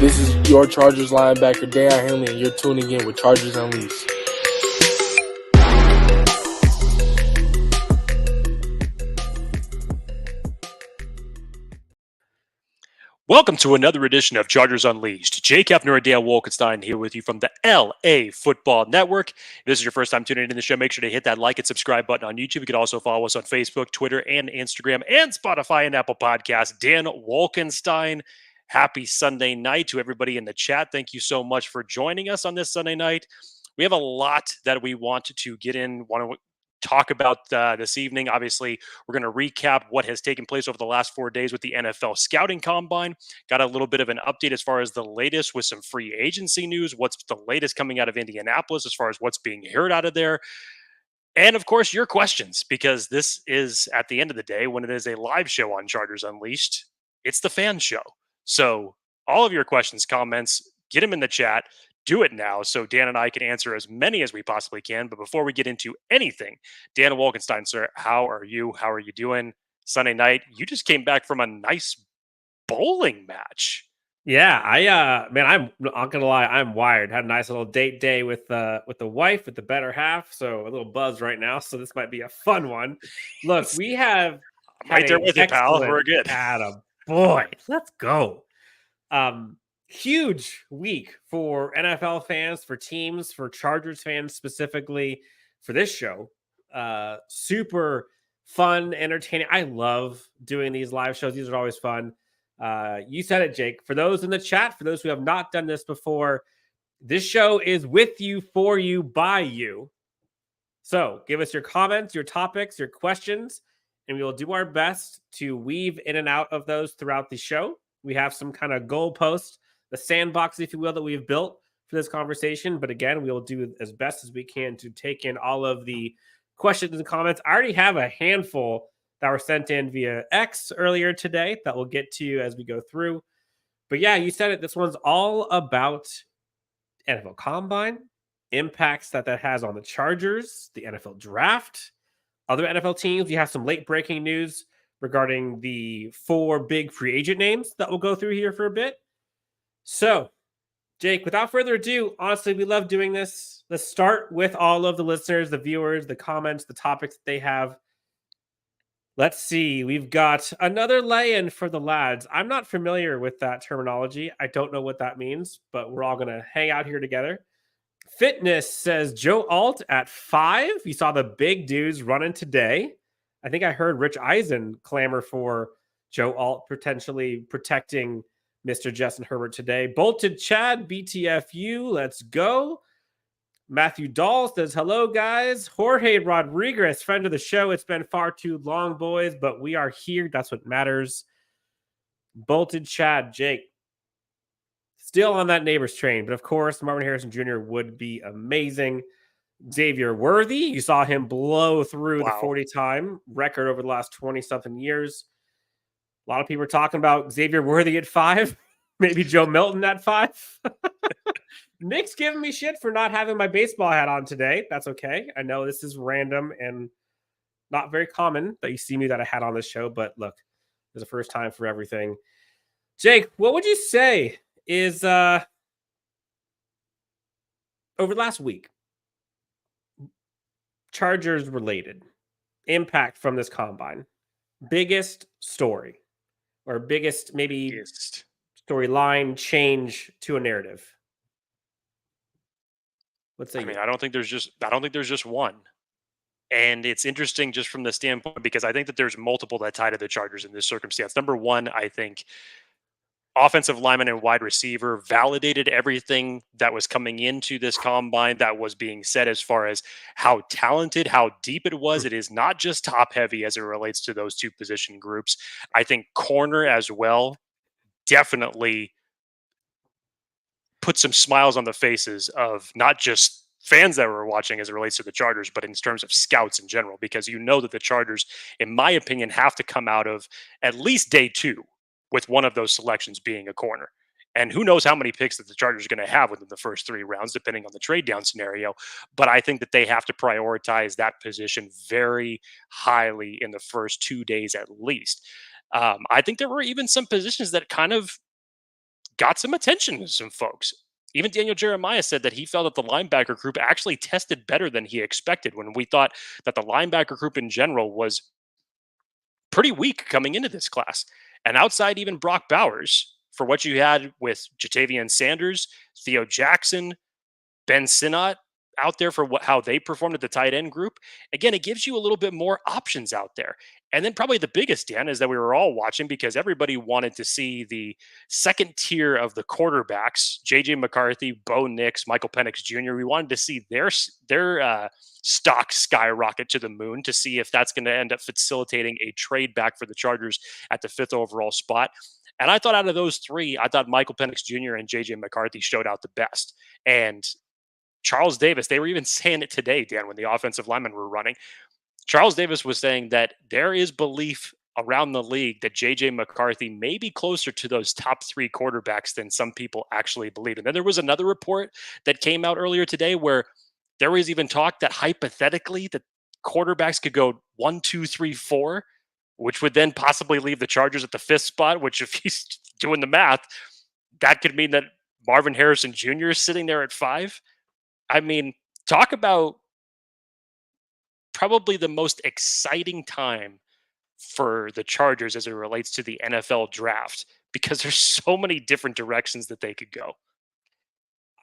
This is your Chargers linebacker, Daiyan Henley, and you're tuning in with Chargers Unleashed. Welcome to another edition of Chargers Unleashed. Jake Hefner and Daiyan Wolkenstein here with you from the LAFB Network. If this is your first time tuning into the show, make sure to hit that like and subscribe button on YouTube. You can also follow us on Facebook, Twitter, and Instagram, and Spotify and Apple Podcasts. Dan Wolkenstein, happy Sunday night to everybody in the chat. Thank you so much for joining us on this Sunday night. We have a lot that we want to get in, want to talk about this evening. Obviously, we're going to recap what has taken place over the last 4 days with the NFL Scouting Combine. Got a little bit of an update as far as the latest with some free agency news. What's the latest coming out of Indianapolis as far as what's being heard out of there? And of course, your questions, because this is, at the end of the day, when it is a live show on Chargers Unleashed, it's the fan show. So all of your questions, comments, get them in the chat. Do it now so Dan and I can answer as many as we possibly can. But before we get into anything, Dan Wolkenstein, sir, how are you? How are you doing? Sunday night, you just came back from a nice bowling match. Yeah, I'm not gonna lie, I'm wired. Had a nice little date day with the wife, with the better half. So a little buzz right now. So this might be a fun one. Look, we have right there with you, pal. We're good. Adam, boy, let's go. Huge week for NFL fans, for teams, for Chargers fans specifically for this show. Super fun, entertaining. I love doing these live shows. These are always fun. You said it, Jake. For those in the chat, for those who have not done this before, this show is with you, for you, by you. So give us your comments, your topics, your questions, and we will do our best to weave in and out of those throughout the show. We have some kind of goalpost, the sandbox, if you will, that we've built for this conversation. But again, we will do as best as we can to take in all of the questions and comments. I already have a handful that were sent in via X earlier today that we'll get to as we go through. But yeah, you said it. This one's all about NFL Combine, impacts that has on the Chargers, the NFL Draft, other NFL teams. We have some late breaking news regarding the 4 big free agent names that we'll go through here for a bit. So, Jake, without further ado, honestly, we love doing this. Let's start with all of the listeners, the viewers, the comments, the topics that they have. Let's see. We've got another lay-in for the lads. I'm not familiar with that terminology. I don't know what that means, but we're all going to hang out here together. Fitness says Joe Alt at 5. You saw the big dudes running today. I think I heard Rich Eisen clamor for Joe Alt potentially protecting Mr. Justin Herbert today. Bolted Chad, BTFU, let's go. Matthew Dahl says, hello, guys. Jorge Rodriguez, friend of the show. It's been far too long, boys, but we are here. That's what matters. Bolted Chad, Jake. Still on that neighbors train, but of course, Marvin Harrison Jr. would be amazing. Xavier Worthy, you saw him blow through the 40-time record over the last 20-something years. A lot of people are talking about Xavier Worthy at 5. Maybe Joe Milton at 5. Nick's giving me shit for not having my baseball hat on today. That's okay. I know this is random and not very common that you see me without a hat on this show, but look, there's a first time for everything. Jake, what would you say is over the last week, Chargers related impact from this combine? Biggest story or biggest storyline change to a narrative? Let's say. I don't think there's just one. And it's interesting just from the standpoint because I think that there's multiple that tie to the Chargers in this circumstance. Number one, I think offensive lineman and wide receiver validated everything that was coming into this combine that was being said as far as how talented, how deep it was. It is not just top heavy as it relates to those 2 position groups. I think corner as well definitely put some smiles on the faces of not just fans that were watching as it relates to the Chargers, but in terms of scouts in general, because you know that the Chargers, in my opinion, have to come out of at least day 2 with one of those selections being a corner. And who knows how many picks that the Chargers are going to have within the first 3 rounds, depending on the trade down scenario. But I think that they have to prioritize that position very highly in the first 2 days at least. I think there were even some positions that kind of got some attention to some folks. Even Daniel Jeremiah said that he felt that the linebacker group actually tested better than he expected, when we thought that the linebacker group in general was pretty weak coming into this class. And outside even Brock Bowers, for what you had with Jatavian Sanders, Theo Jackson, Ben Sinnott out there for how they performed at the tight end group, again, it gives you a little bit more options out there. And then probably the biggest, Dan, is that we were all watching because everybody wanted to see the second tier of the quarterbacks, J.J. McCarthy, Bo Nix, Michael Penix Jr. We wanted to see their stock skyrocket to the moon to see if that's going to end up facilitating a trade back for the Chargers at the 5th overall spot. And I thought out of those three, I thought Michael Penix Jr. and J.J. McCarthy showed out the best. And Charles Davis, they were even saying it today, Dan, when the offensive linemen were running. Charles Davis was saying that there is belief around the league that J.J. McCarthy may be closer to those top 3 quarterbacks than some people actually believe. And then there was another report that came out earlier today where there was even talk that hypothetically that quarterbacks could go 1, 2, 3, 4, which would then possibly leave the Chargers at the 5th spot, which if he's doing the math, that could mean that Marvin Harrison Jr. is sitting there at 5. I mean, talk about probably the most exciting time for the Chargers as it relates to the NFL draft, because there's so many different directions that they could go.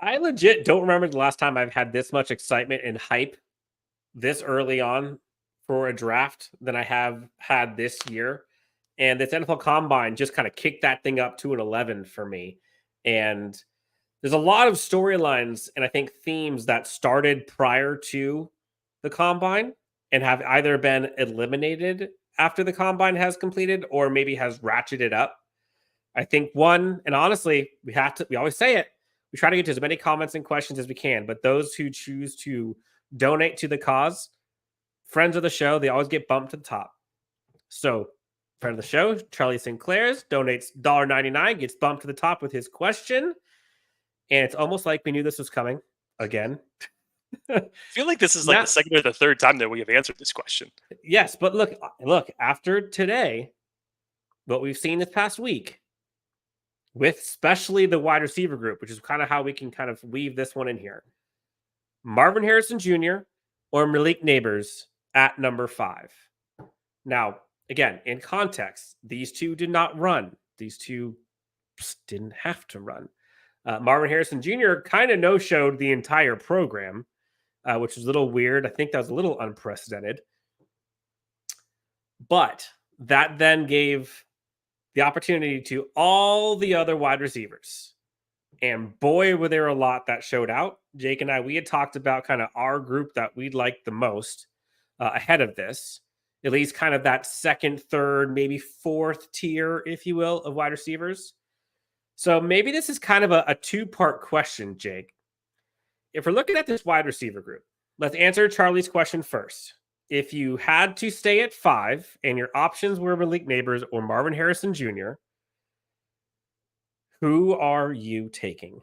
I legit don't remember the last time I've had this much excitement and hype this early on for a draft than I have had this year. And this NFL Combine just kind of kicked that thing up to an 11 for me. And there's a lot of storylines and I think themes that started prior to the Combine and have either been eliminated after the Combine has completed or maybe has ratcheted up. I think one, and honestly, we always say it, we try to get to as many comments and questions as we can, but those who choose to donate to the cause, friends of the show, they always get bumped to the top. So, friend of the show, Charlie Sinclair's donates $1.99, gets bumped to the top with his question. And it's almost like we knew this was coming again. I feel like this is like the second or the third time that we have answered this question. Yes, but look, after today, what we've seen this past week, with especially the wide receiver group, which is kind of how we can kind of weave this one in here. Marvin Harrison Jr. or Malik Neighbors at number 5. Now, again, in context, these two did not run. These two didn't have to run. Marvin Harrison Jr. kind of no-showed the entire program, which was a little weird. I think that was a little unprecedented. But that then gave the opportunity to all the other wide receivers. And boy, were there a lot that showed out. Jake and I, we had talked about kind of our group that we'd like the most ahead of this. At least kind of that second, third, maybe 4th tier, if you will, of wide receivers. So maybe this is kind of a 2-part question, Jake. If we're looking at this wide receiver group, let's answer Charlie's question first. If you had to stay at 5 and your options were Malik Neighbors or Marvin Harrison Jr., who are you taking?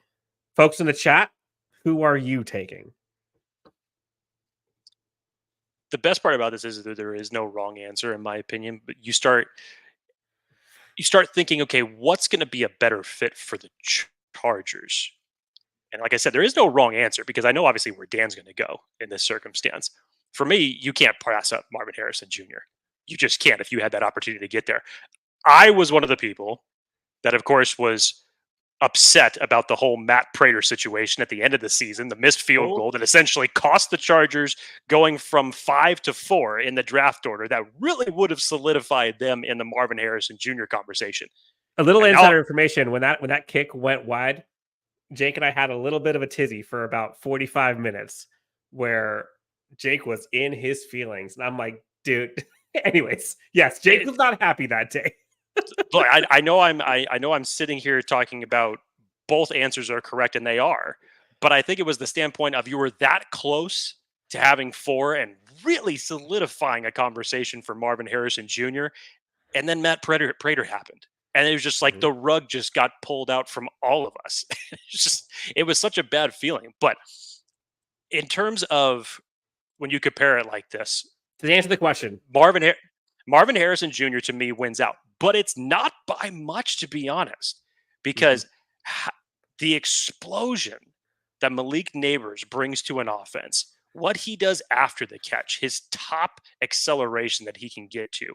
Folks in the chat, who are you taking? The best part about this is that there is no wrong answer, in my opinion, but you start thinking, okay, what's going to be a better fit for the Chargers? And like I said, there is no wrong answer because I know obviously where Dan's going to go in this circumstance. For me, you can't pass up Marvin Harrison Jr. You just can't if you had that opportunity to get there. I was one of the people that, of course, was upset about the whole Matt Prater situation at the end of the season, the missed field goal that essentially cost the Chargers going from 5 to 4 in the draft order. That really would have solidified them in the Marvin Harrison Jr. conversation. A little insider information, when that kick went wide, Jake and I had a little bit of a tizzy for about 45 minutes where Jake was in his feelings. And I'm like, dude, anyways, yes, Jake was not happy that day. Look, I know I'm sitting here talking about both answers are correct, and they are. But I think it was the standpoint of you were that close to having 4 and really solidifying a conversation for Marvin Harrison Jr. And then Matt Prater happened. And it was just like the rug just got pulled out from all of us. It was such a bad feeling. But in terms of when you compare it like this, to answer the question, Marvin Harrison Jr. to me wins out, but it's not by much, to be honest, because the explosion that Malik Neighbors brings to an offense, what he does after the catch, his top acceleration that he can get to,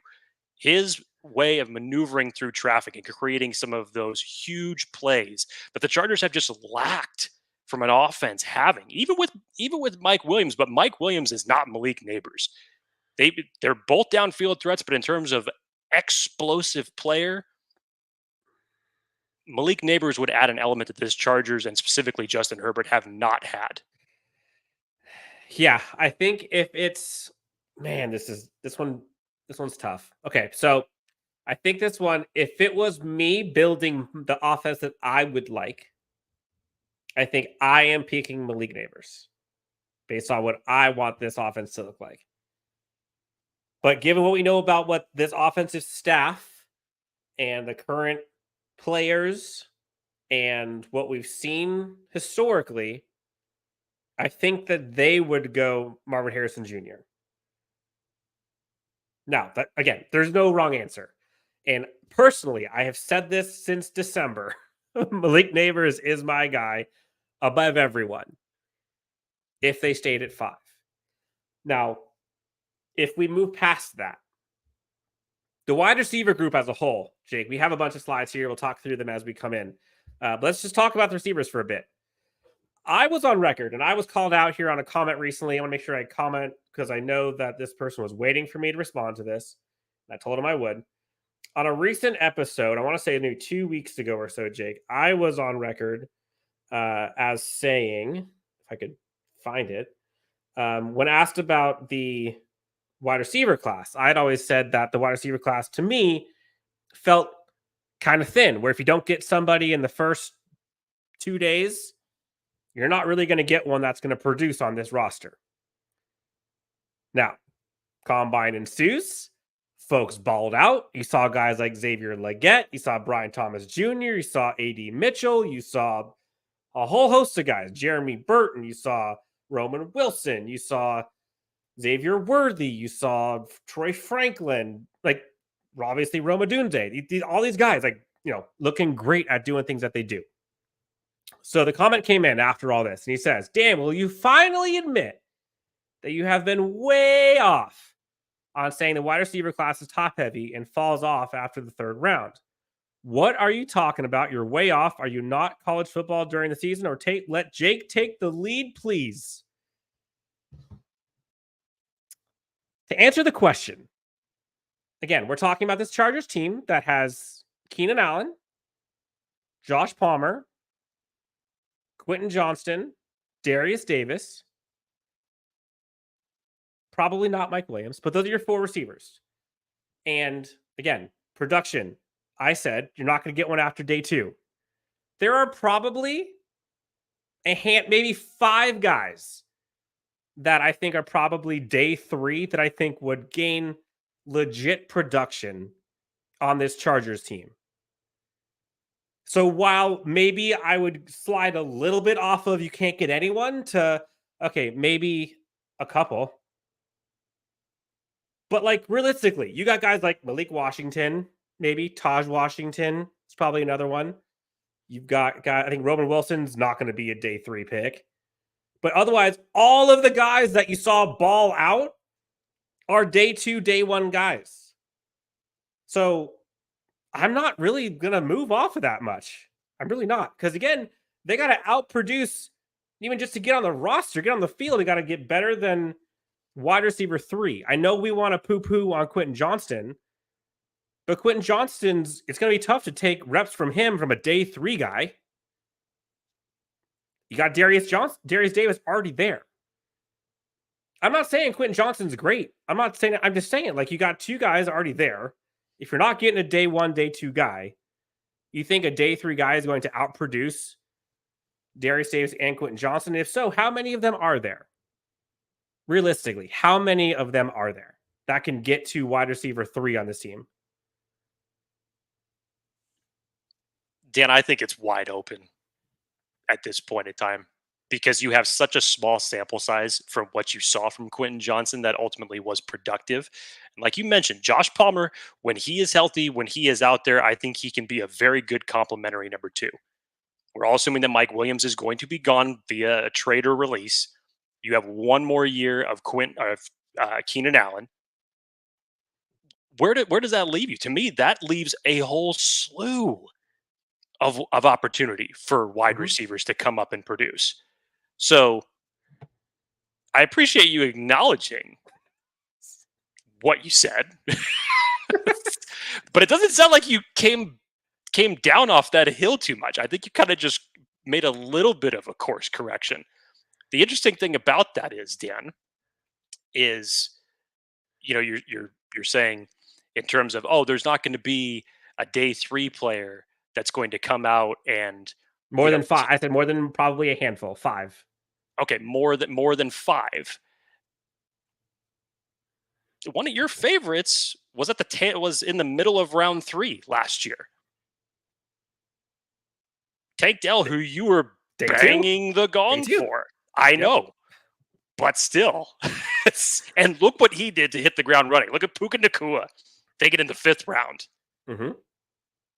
his way of maneuvering through traffic and creating some of those huge plays that the Chargers have just lacked from an offense having, even with Mike Williams. But Mike Williams is not Malik Neighbors. They're both downfield threats, but in terms of explosive player, Malik Neighbors would add an element that this Chargers and specifically Justin Herbert have not had. Yeah, I think if it's this one's tough. Okay, so I think this one, if it was me building the offense that I would like, I think I am picking Malik Neighbors based on what I want this offense to look like. But given what we know about what this offensive staff and the current players and what we've seen historically, I think that they would go Marvin Harrison Jr. Now, again, there's no wrong answer. And personally, I have said this since December. Malik Neighbors is my guy above everyone if they stayed at 5. Now, if we move past that, the wide receiver group as a whole, Jake, we have a bunch of slides here. We'll talk through them as we come in. But let's just talk about the receivers for a bit. I was on record, and I was called out here on a comment recently. I want to make sure I comment because I know that this person was waiting for me to respond to this. I told him I would. On a recent episode, I want to say maybe 2 weeks ago or so, Jake, I was on record as saying, if I could find it, when asked about the wide receiver class, I had always said that the wide receiver class to me felt kind of thin, where if you don't get somebody in the first 2 days, you're not really going to get one that's going to produce on this roster. Now, combine ensues. Folks balled out. You saw guys like Xavier Legette. You saw Brian Thomas Jr. You saw A.D. Mitchell. You saw a whole host of guys. Jeremy Burton. You saw Roman Wilson. You saw Xavier Worthy. You saw Troy Franklin. Like, obviously, Roma Dunze. All these guys, looking great at doing things that they do. So the comment came in after all this, and he says, "Dan, will you finally admit that you have been way off on saying the wide receiver class is top heavy and falls off after the 3rd round? What are you talking about? You're way off. Are you not college football during the season? Or let Jake take the lead, please?" To answer the question, again, we're talking about this Chargers team that has Keenan Allen, Josh Palmer, Quentin Johnston, Darius Davis, probably not Mike Williams, but those are your 4 receivers. And again, production, I said, you're not going to get one after day 2. There are probably maybe 5 guys that I think are probably day 3 that I think would gain legit production on this Chargers team. So while maybe I would slide a little bit off of you can't get anyone to, okay, maybe a couple. But realistically, you got guys like Malik Washington, maybe Taj Washington. It's probably another one. You've got I think Roman Wilson's not going to be a day 3 pick. But otherwise, all of the guys that you saw ball out are day 2, day 1 guys. So I'm not really going to move off of that much. I'm really not. Because again, they got to outproduce, even just to get on the roster, get on the field, they got to get better than wide receiver 3. I know we want to poo-poo on Quentin Johnston, but Quentin Johnston's, it's going to be tough to take reps from him from a day 3 guy. You got Darius Davis already there. I'm not saying Quentin Johnston's great. I'm just saying, you got 2 guys already there. If you're not getting a day 1, day 2 guy, you think a day 3 guy is going to outproduce Darius Davis and Quentin Johnston? If so, how many of them are there? Realistically, how many of them are there that can get to wide receiver 3 on this team? Dan, I think it's wide open at this point in time because you have such a small sample size from what you saw from Quentin Johnston that ultimately was productive. And like you mentioned, Josh Palmer, when he is healthy, when he is out there, I think he can be a very good complementary number 2. We're all assuming that Mike Williams is going to be gone via a trade or release. You have one more year of Keenan Allen. Where does that leave you? To me, that leaves a whole slew of opportunity for wide receivers to come up and produce. So I appreciate you acknowledging what you said, but it doesn't sound like you came down off that hill too much. I think you kind of just made a little bit of a course correction. The interesting thing about that is, Dan, is you're saying in terms of, oh, there's not going to be a day 3 player that's going to come out and more than 5. I said more than probably a handful. 5. Okay, more than 5. One of your favorites was was in the middle of round 3 last year. Tank Dell, who you were banging the gong for. I know, but still. And look what he did to hit the ground running. Look at Puka Nacua taking in the 5th round.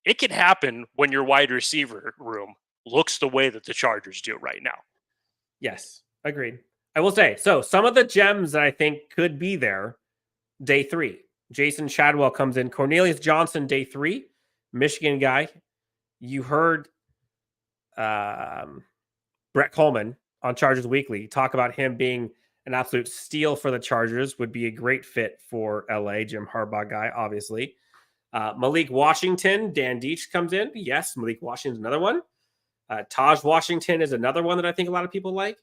It can happen when your wide receiver room looks the way that the Chargers do right now. Yes, agreed. I will say, so some of the gems that I think could be there, day 3. Jason Chadwell comes in. Cornelius Johnston, day 3. Michigan guy. You heard Brett Coleman on Chargers Weekly talk about him being an absolute steal for the Chargers, would be a great fit for LA. Jim Harbaugh guy, obviously. Malik Washington, Dan Deach comes in. Yes, Malik Washington's another one. Taj Washington is another one that I think a lot of people like.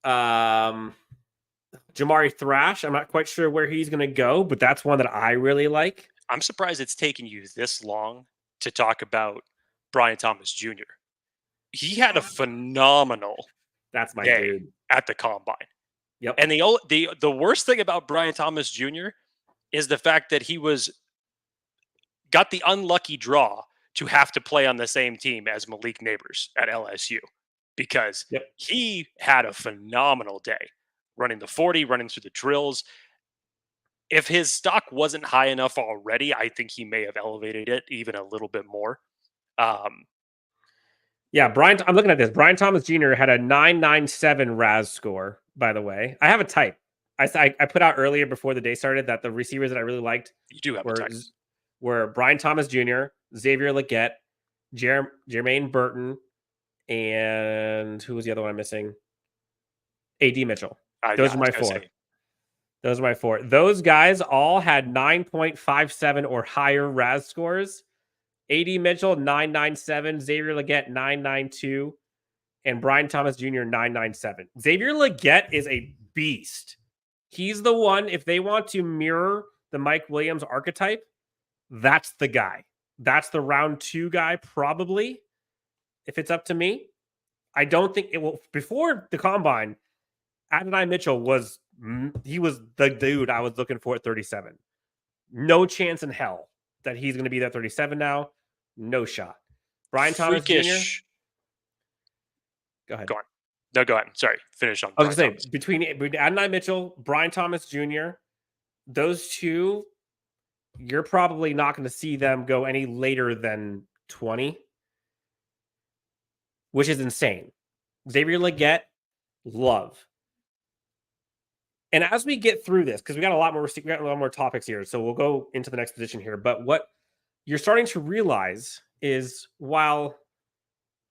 Jamari Thrash, I'm not quite sure where he's going to go, but that's one that I really like. I'm surprised it's taken you this long to talk about Brian Thomas Jr. He had a phenomenal day dude at the combine. Yep. And the worst thing about Brian Thomas Jr. is the fact that he got the unlucky draw to have to play on the same team as Malik Neighbors at LSU, because he had a phenomenal day running the 40, running through the drills. If his stock wasn't high enough already, I think he may have elevated it even a little bit more. Yeah, I'm looking at this. Brian Thomas Jr. had a 997 RAS score, by the way. I have a type. I put out earlier before the day started that the receivers that I really liked were Brian Thomas Jr., Xavier Legette, Jermaine Burton, and who was the other one I'm missing? A.D. Mitchell. Those are my 4. Those are my 4. Those guys all had 9.57 or higher RAS scores. A.D. Mitchell, 997. Xavier Legette, 992. And Brian Thomas Jr., 997. Xavier Legette is a beast. He's the one, if they want to mirror the Mike Williams archetype, that's the guy. That's the round 2 guy, probably, if it's up to me. I don't think it will. Before the combine, Adonai Mitchell was the dude I was looking for at 37. No chance in hell that he's going to be that 37 now. No shot. Brian Thomas Jr. Go ahead. Go on. No, go ahead. Sorry. Finish on. I was going to say, between Adonai Mitchell, Brian Thomas Jr., those two, you're probably not going to see them go any later than 20, which is insane. Xavier Legette, love. And as we get through this, because we got a lot more topics here, so we'll go into the next position here. But what you're starting to realize is, while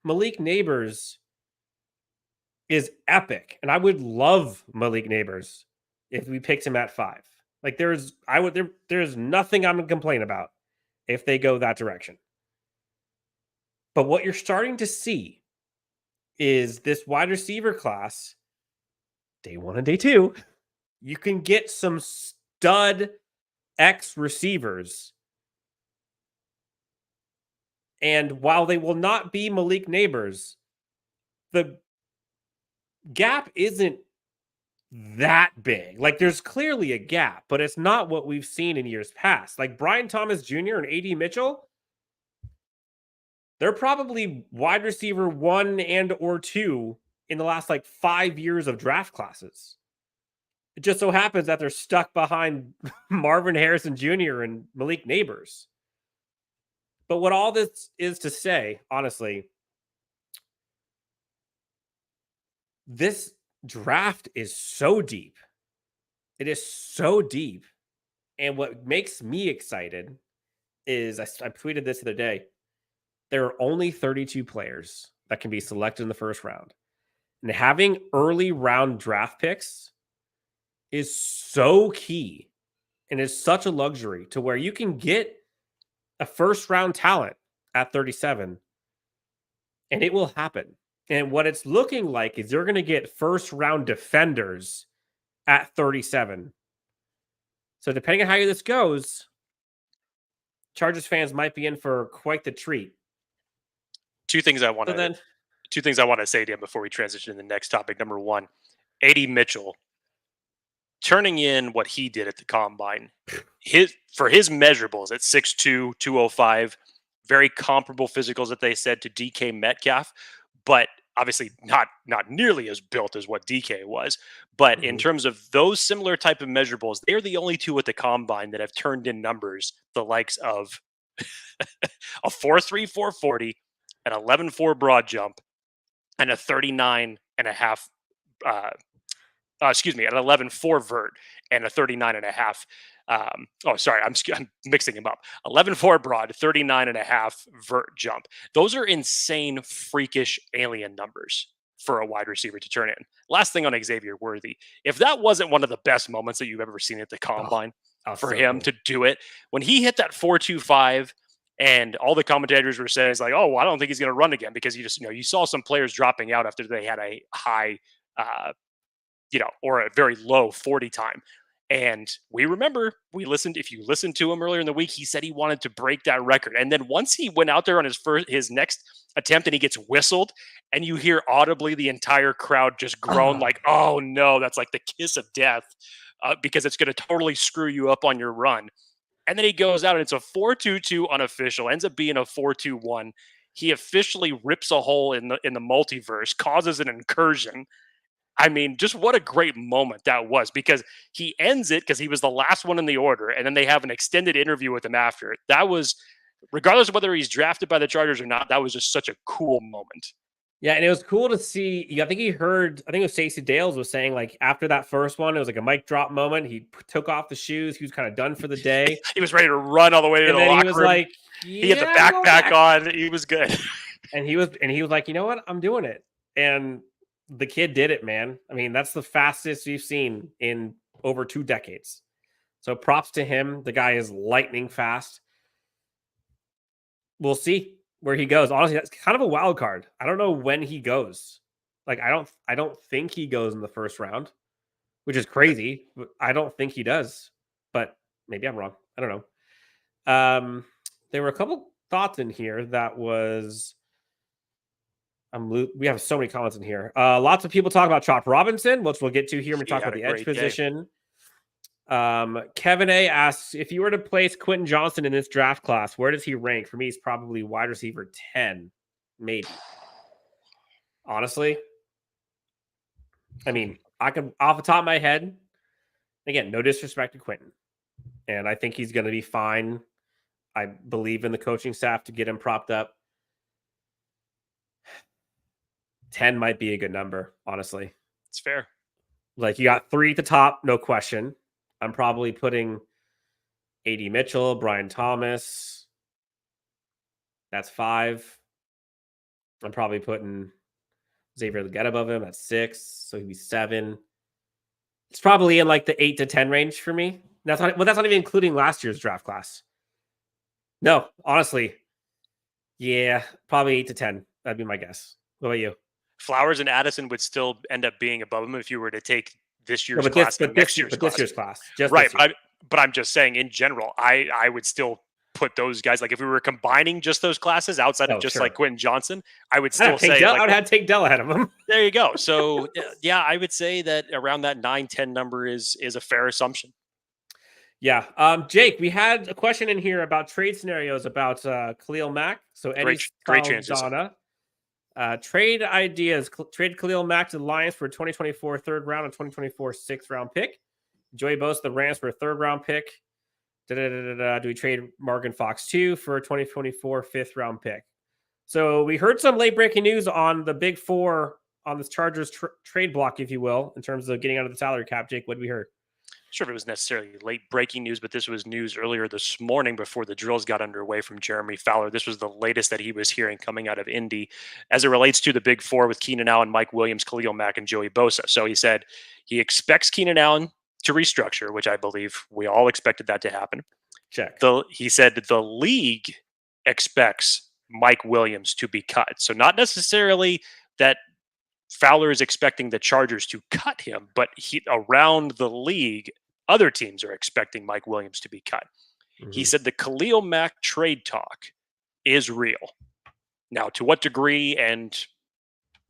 Malik Neighbors is epic, and I would love Malik Neighbors if we picked him at 5. Like there's nothing I'm going to complain about if they go that direction. But what you're starting to see is this wide receiver class, day 1 and day 2. You can get some stud X receivers. And while they will not be Malik Neighbors, the gap isn't that big. Like, there's clearly a gap, but it's not what we've seen in years past. Like Brian Thomas Jr. and A.D. Mitchell, they're probably wide receiver 1 and or 2 in the last 5 years of draft classes. It just so happens that they're stuck behind Marvin Harrison Jr. and Malik Neighbors. But what all this is to say, honestly, this draft is so deep. It is so deep. And what makes me excited is I tweeted this the other day. There are only 32 players that can be selected in the first round. And having early round draft picks is so key and is such a luxury to where you can get a first round talent at 37 and it will happen. And what it's looking like is you're going to get first round defenders at 37. So depending on how this goes, Chargers fans might be in for quite the treat. Two things I want to say to him before we transition to the next topic. Number one, A.D. Mitchell turning in what he did at the combine. For his measurables at 6'2", 205, very comparable physicals that they said to DK Metcalf, but obviously not nearly as built as what DK was. But in terms of those similar type of measurables, they're the only two at the combine that have turned in numbers the likes of a 4.3 440, an 11.4 broad jump, and a 39.5 an 11.4 vert and a 39.5. I'm mixing them up. 11.4 broad, 39.5 vert jump. Those are insane, freakish alien numbers for a wide receiver to turn in. Last thing on Xavier Worthy. If that wasn't one of the best moments that you've ever seen at the combine for him to do it, when he hit that 4.25 and all the commentators were saying, it's like, oh, well, I don't think he's going to run again because you saw some players dropping out after they had a high, or a very low 40 time. And we remember, if you listened to him earlier in the week, he said he wanted to break that record. And then once he went out there on his next attempt and he gets whistled and you hear audibly the entire crowd just groan like, oh no, that's like the kiss of death because it's going to totally screw you up on your run. And then he goes out and it's a 4.22 unofficial, ends up being a 4.21. He officially rips a hole in the multiverse, causes an incursion. I mean, just what a great moment that was, because he ends it because he was the last one in the order, and then they have an extended interview with him after it. That was, regardless of whether he's drafted by the Chargers or not, that was just such a cool moment. Yeah, and it was cool to see. I think it was Stacey Dales was saying, like, after that first one, it was like a mic drop moment. He took off the shoes. He was kind of done for the day. He was ready to run all the way to the locker room. Like, he had the backpack on. He was good. And he was like, you know what? I'm doing it. And the kid did it, man. I mean, that's the fastest we've seen in over 2 decades. So props to him. The guy is lightning fast. We'll see where he goes. Honestly, that's kind of a wild card. I don't know when he goes. Like, I don't think he goes in the first round, which is crazy. I don't think he does, but maybe I'm wrong. I don't know. There were a couple thoughts in here that was... we have so many comments in here. Lots of people talk about Chop Robinson, which we'll get to here when we talk about the edge position. Kevin A asks, if you were to place Quentin Johnston in this draft class, where does he rank? For me, he's probably wide receiver 10, maybe. Honestly, I mean, I can, off the top of my head, again, no disrespect to Quentin, and I think he's going to be fine. I believe in the coaching staff to get him propped up. 10 might be a good number, honestly. It's fair. Like, you got 3 at the top, no question. I'm probably putting A.D. Mitchell, Brian Thomas. That's 5. I'm probably putting Xavier Legette above him. That's 6. So he'd be 7. It's probably in like the 8 to 10 range for me. That's not even including last year's draft class. No, honestly. Yeah, probably 8 to 10. That'd be my guess. What about you? Flowers and Addison would still end up being above him if you were to take this year's class and next year's class. Right. But I'm just saying, in general, I would still put those guys, like if we were combining just those classes outside of just like Quentin Johnson, I would still say I would have to take Dell ahead of him. There you go. So yeah, I would say that around that 9-10 number is a fair assumption. Yeah. Jake, we had a question in here about trade scenarios about Khalil Mack. So Eddie's great chances. Trade ideas. Trade Khalil Mack to the Lions for a 2024 third round and 2024 6th round pick. Joey Bosa the Rams for a 3rd round pick. Do we trade Morgan Fox 2 for a 2024 fifth round pick? So we heard some late breaking news on the big four on this Chargers trade block, if you will, in terms of getting out of the salary cap. Jake, what did we hear? Sure, if it was necessarily late breaking news, but this was news earlier this morning before the drills got underway from Jeremy Fowler. This was the latest that he was hearing coming out of Indy as it relates to the big four with Keenan Allen, Mike Williams, Khalil Mack, and Joey Bosa. So he said he expects Keenan Allen to restructure, which I believe we all expected that to happen. Check. He said the league expects Mike Williams to be cut. So not necessarily that Fowler is expecting the Chargers to cut him, but around the league, other teams are expecting Mike Williams to be cut. Mm-hmm. He said the Khalil Mack trade talk is real. Now, to what degree and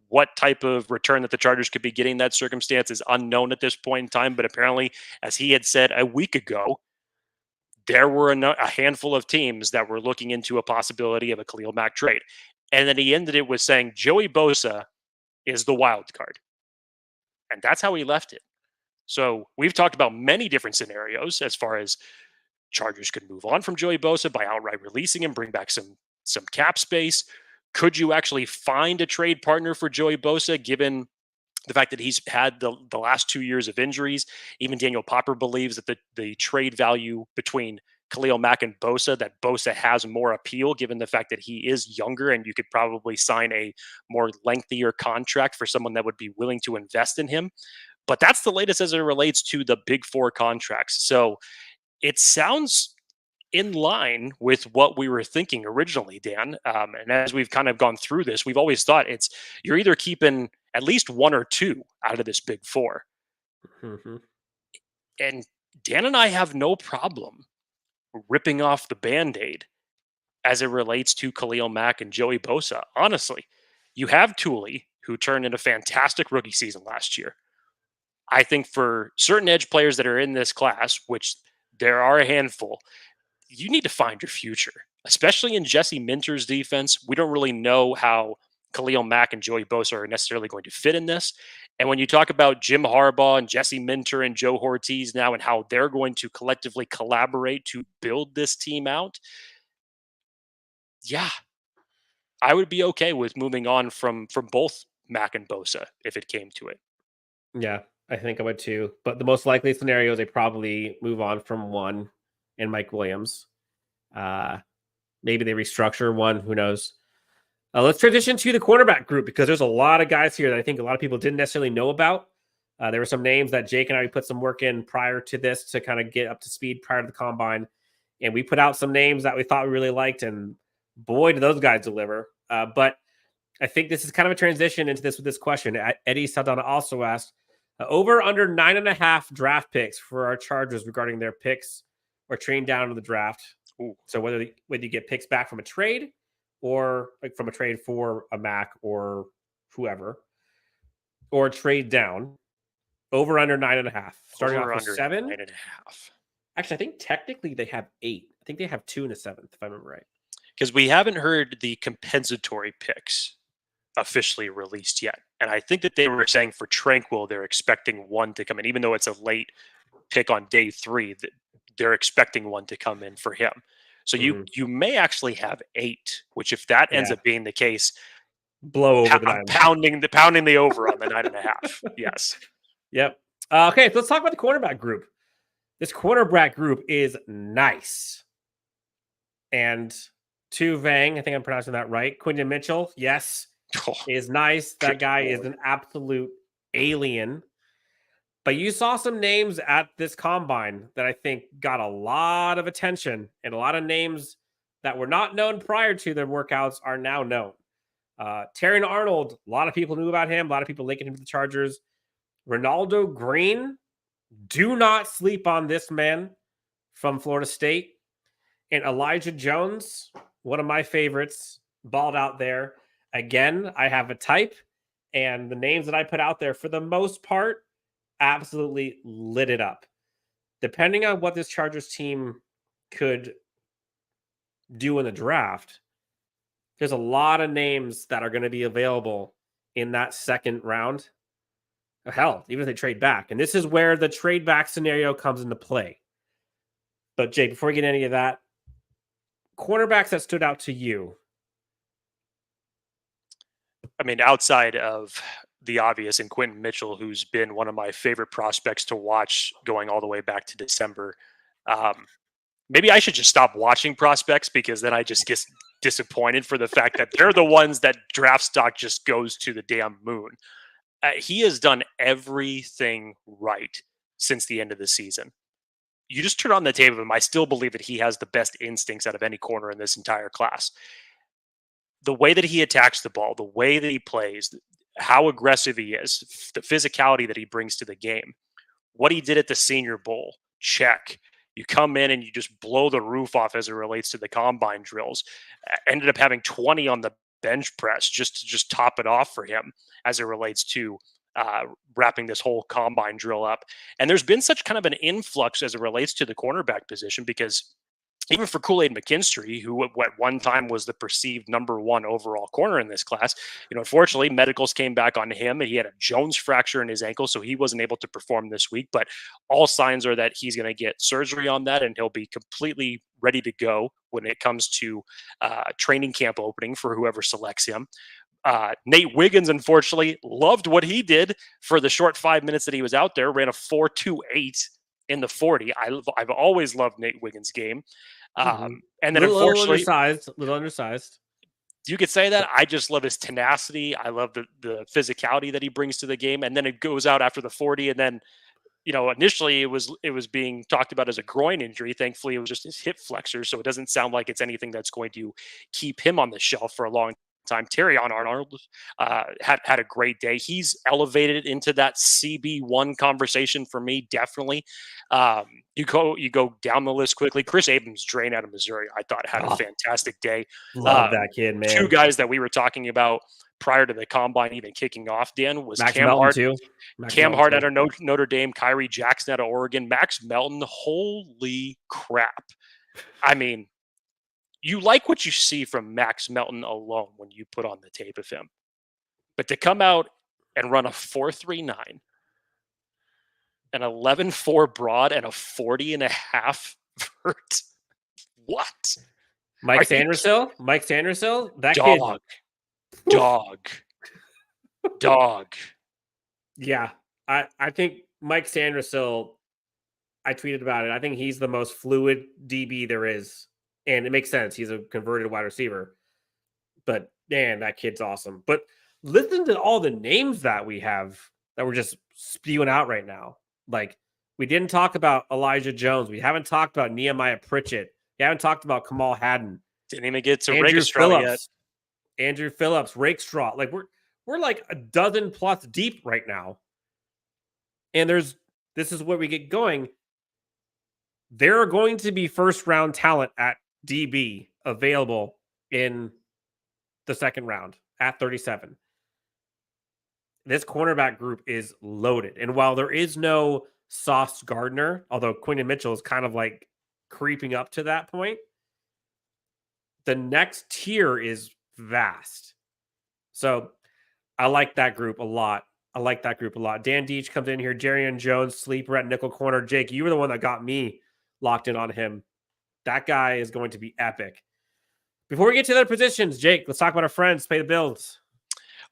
what type of return that the Chargers could be getting in that circumstance is unknown at this point in time. But apparently, as he had said a week ago, there were a handful of teams that were looking into a possibility of a Khalil Mack trade. And then he ended it with saying Joey Bosa is the wild card. And that's how he left it. So we've talked about many different scenarios as far as Chargers could move on from Joey Bosa by outright releasing him, bring back some cap space. Could you actually find a trade partner for Joey Bosa, given the fact that he's had the last 2 years of injuries? Even Daniel Popper believes that the trade value between Khalil Mack and Bosa, that Bosa has more appeal given the fact that he is younger and you could probably sign a more lengthier contract for someone that would be willing to invest in him. But that's the latest as it relates to the big four contracts. So it sounds in line with what we were thinking originally, Dan. And as we've kind of gone through this, we've always thought you're either keeping at least one or two out of this big four. Mm-hmm. And Dan and I have no problem ripping off the Band-Aid as it relates to Khalil Mack and Joey Bosa. Honestly, you have Tuli, who turned in a fantastic rookie season last year. I think for certain edge players that are in this class, which there are a handful, you need to find your future, especially in Jesse Minter's defense. We don't really know how Khalil Mack and Joey Bosa are necessarily going to fit in this. And when you talk about Jim Harbaugh and Jesse Minter and Joe Ortiz now and how they're going to collectively collaborate to build this team out, yeah, I would be okay with moving on from both Mack and Bosa if it came to it. Yeah, I think I would too. But the most likely scenario is they probably move on from one and Mike Williams. Maybe they restructure one. Who knows? Let's transition to the cornerback group because there's a lot of guys here that I think a lot of people didn't necessarily know about. There were some names that Jake and I put some work in prior to this to kind of get up to speed prior to the combine. And we put out some names that we thought we really liked. And boy, did those guys deliver. But I think this is kind of a transition into this with this question. Eddie Saldana also asked, over under 9.5 draft picks for our Chargers regarding their picks or trading down to the draft. Ooh. So whether you get picks back from a trade or like from a trade for a Mack or whoever, or trade down, over under 9.5. Starting off with 7. 9.5. Actually, I think technically they have 8. I think they have 2 in the 7th, if I remember right. Because we haven't heard the compensatory picks officially released yet. And I think that they were saying for Tranquil, they're expecting one to come in, even though it's a late pick on day 3, they're expecting one to come in for him. So you may actually have 8, which if that ends up being the case, blow over the 9. pounding the over on the 9.5. Yes. Yep. Okay, so let's talk about the cornerback group. This cornerback group is nice. And Vang, I think I'm pronouncing that right. Quentin Mitchell, yes, is nice. That guy is an absolute alien. But you saw some names at this combine that I think got a lot of attention, and a lot of names that were not known prior to their workouts are now known. Terrion Arnold, a lot of people knew about him. A lot of people linking him to the Chargers. Ronaldo Green, do not sleep on this man from Florida State. And Elijah Jones, one of my favorites, balled out there. Again, I have a type, and the names that I put out there, for the most part, absolutely lit it up. Depending on what this Chargers team could do in the draft, there's a lot of names that are going to be available in that second round. Hell, even if they trade back. And this is where the trade back scenario comes into play. But Jake, before we get any of that, cornerbacks that stood out to you. I mean, outside of the obvious and Quentin Mitchell, who's been one of my favorite prospects to watch going all the way back to December. Maybe I should just stop watching prospects because then I just get disappointed for the fact that they're the ones that draft stock just goes to the damn moon. He has done everything right since the end of the season. You just turn on the tape of him. I still believe that he has the best instincts out of any corner in this entire class. The way that he attacks the ball, the way that he plays, how aggressive he is, the physicality that he brings to the game, what he did at the Senior Bowl, check. You come in and you just blow the roof off as it relates to the combine drills. Ended up having 20 on the bench press just to just top it off for him as it relates to wrapping this whole combine drill up. And there's been such kind of an influx as it relates to the cornerback position because even for Kool-Aid McKinstry, who at one time was the perceived number one overall corner in this class, unfortunately, medicals came back on him and he had a Jones fracture in his ankle, so he wasn't able to perform this week. But all signs are that he's going to get surgery on that and he'll be completely ready to go when it comes to training camp opening for whoever selects him. Nate Wiggins, unfortunately, loved what he did for the short 5 minutes that he was out there, ran a 4.28 in the 40. I've always loved Nate Wiggins' game. And then unfortunately, little undersized. You could say that. I just love his tenacity. I love the physicality that he brings to the game. And then it goes out after the 40. And then, initially it was being talked about as a groin injury. Thankfully, it was just his hip flexor. So it doesn't sound like it's anything that's going to keep him on the shelf for a long time. Terrion Arnold had a great day. He's elevated into that CB1 conversation for me, definitely. You go down the list quickly. Chris Abrams, drain out of Missouri, I thought had a fantastic day. Love that kid, man. Two guys that we were talking about prior to the combine even kicking off, Dan, was Max Cam Melton Hart. too. Cam Hart out of Notre Dame, Kyrie Jackson out of Oregon, Max Melton. Holy crap. I mean, you like what you see from Max Melton alone when you put on the tape of him. But to come out and run a 4.39, an 11.4 broad, and a 40.5 vert. What? Mike Sandersill? That dog. kid. Dog. Yeah. I think Mike Sandersill, I tweeted about it. I think he's the most fluid DB there is. And it makes sense. He's a converted wide receiver. But, man, that kid's awesome. But listen to all the names that we have that we're just spewing out right now. Like, we didn't talk about Elijah Jones. We haven't talked about Nehemiah Pritchett. We haven't talked about Kamal Haddon. Didn't even get to Rakestraw yet. Andrew Phillips, Rakestraw. Like, we're like a dozen plus deep right now. And this is where we get going. There are going to be first-round talent at DB available in the second round at 37. This cornerback group is loaded. And while there is no Sauce Gardner, although Quentin Mitchell is kind of like creeping up to that point, the next tier is vast. So I like that group a lot. Dan Deach comes in here. Jerrion Jones, sleeper at nickel corner. Jake, you were the one that got me locked in on him. That guy is going to be epic. Before we get to the other positions, Jake, let's talk about our friends. Pay the bills.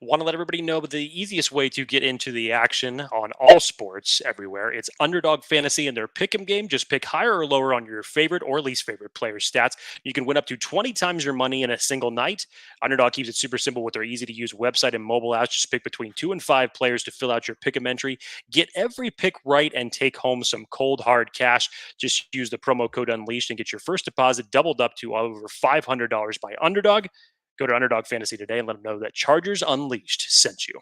Want to let everybody know the easiest way to get into the action on all sports everywhere. It's Underdog Fantasy and their pick'em game. Just pick higher or lower on your favorite or least favorite player's stats. You can win up to 20 times your money in a single night. Underdog keeps it super simple with their easy-to-use website and mobile apps. Just pick between 2 and 5 players to fill out your pick'em entry. Get every pick right and take home some cold, hard cash. Just use the promo code UNLEASHED and get your first deposit doubled up to over $500 by Underdog. Go to Underdog Fantasy today and let them know that Chargers Unleashed sent you.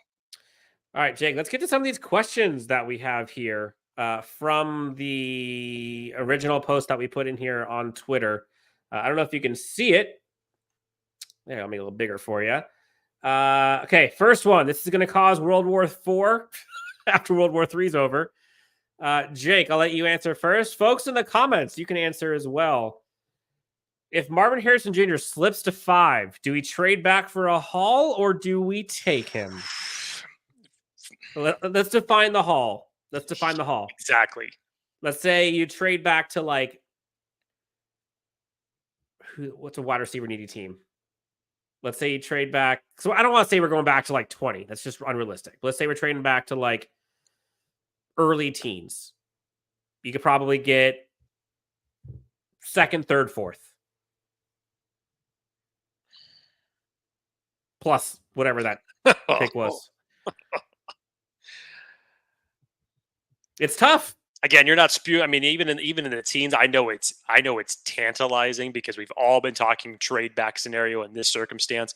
All right, Jake, let's get to some of these questions that we have here from the original post that we put in here on Twitter. I don't know if you can see it. Yeah, I'll make it a little bigger for you. Okay, first one. This is going to cause World War IV after World War III is over. Jake, I'll let you answer first. Folks in the comments, you can answer as well. If Marvin Harrison Jr. slips to 5, do we trade back for a haul or do we take him? Let's define the haul. Exactly. Let's say you trade back to like what's a wide receiver needy team? Let's say you trade back. So I don't want to say we're going back to like 20. That's just unrealistic. Let's say we're trading back to like early teens. You could probably get second, third, fourth. Plus whatever that pick was. It's tough. Again, you're not spewing. I mean, even in the teens, I know it's tantalizing because we've all been talking trade back scenario in this circumstance.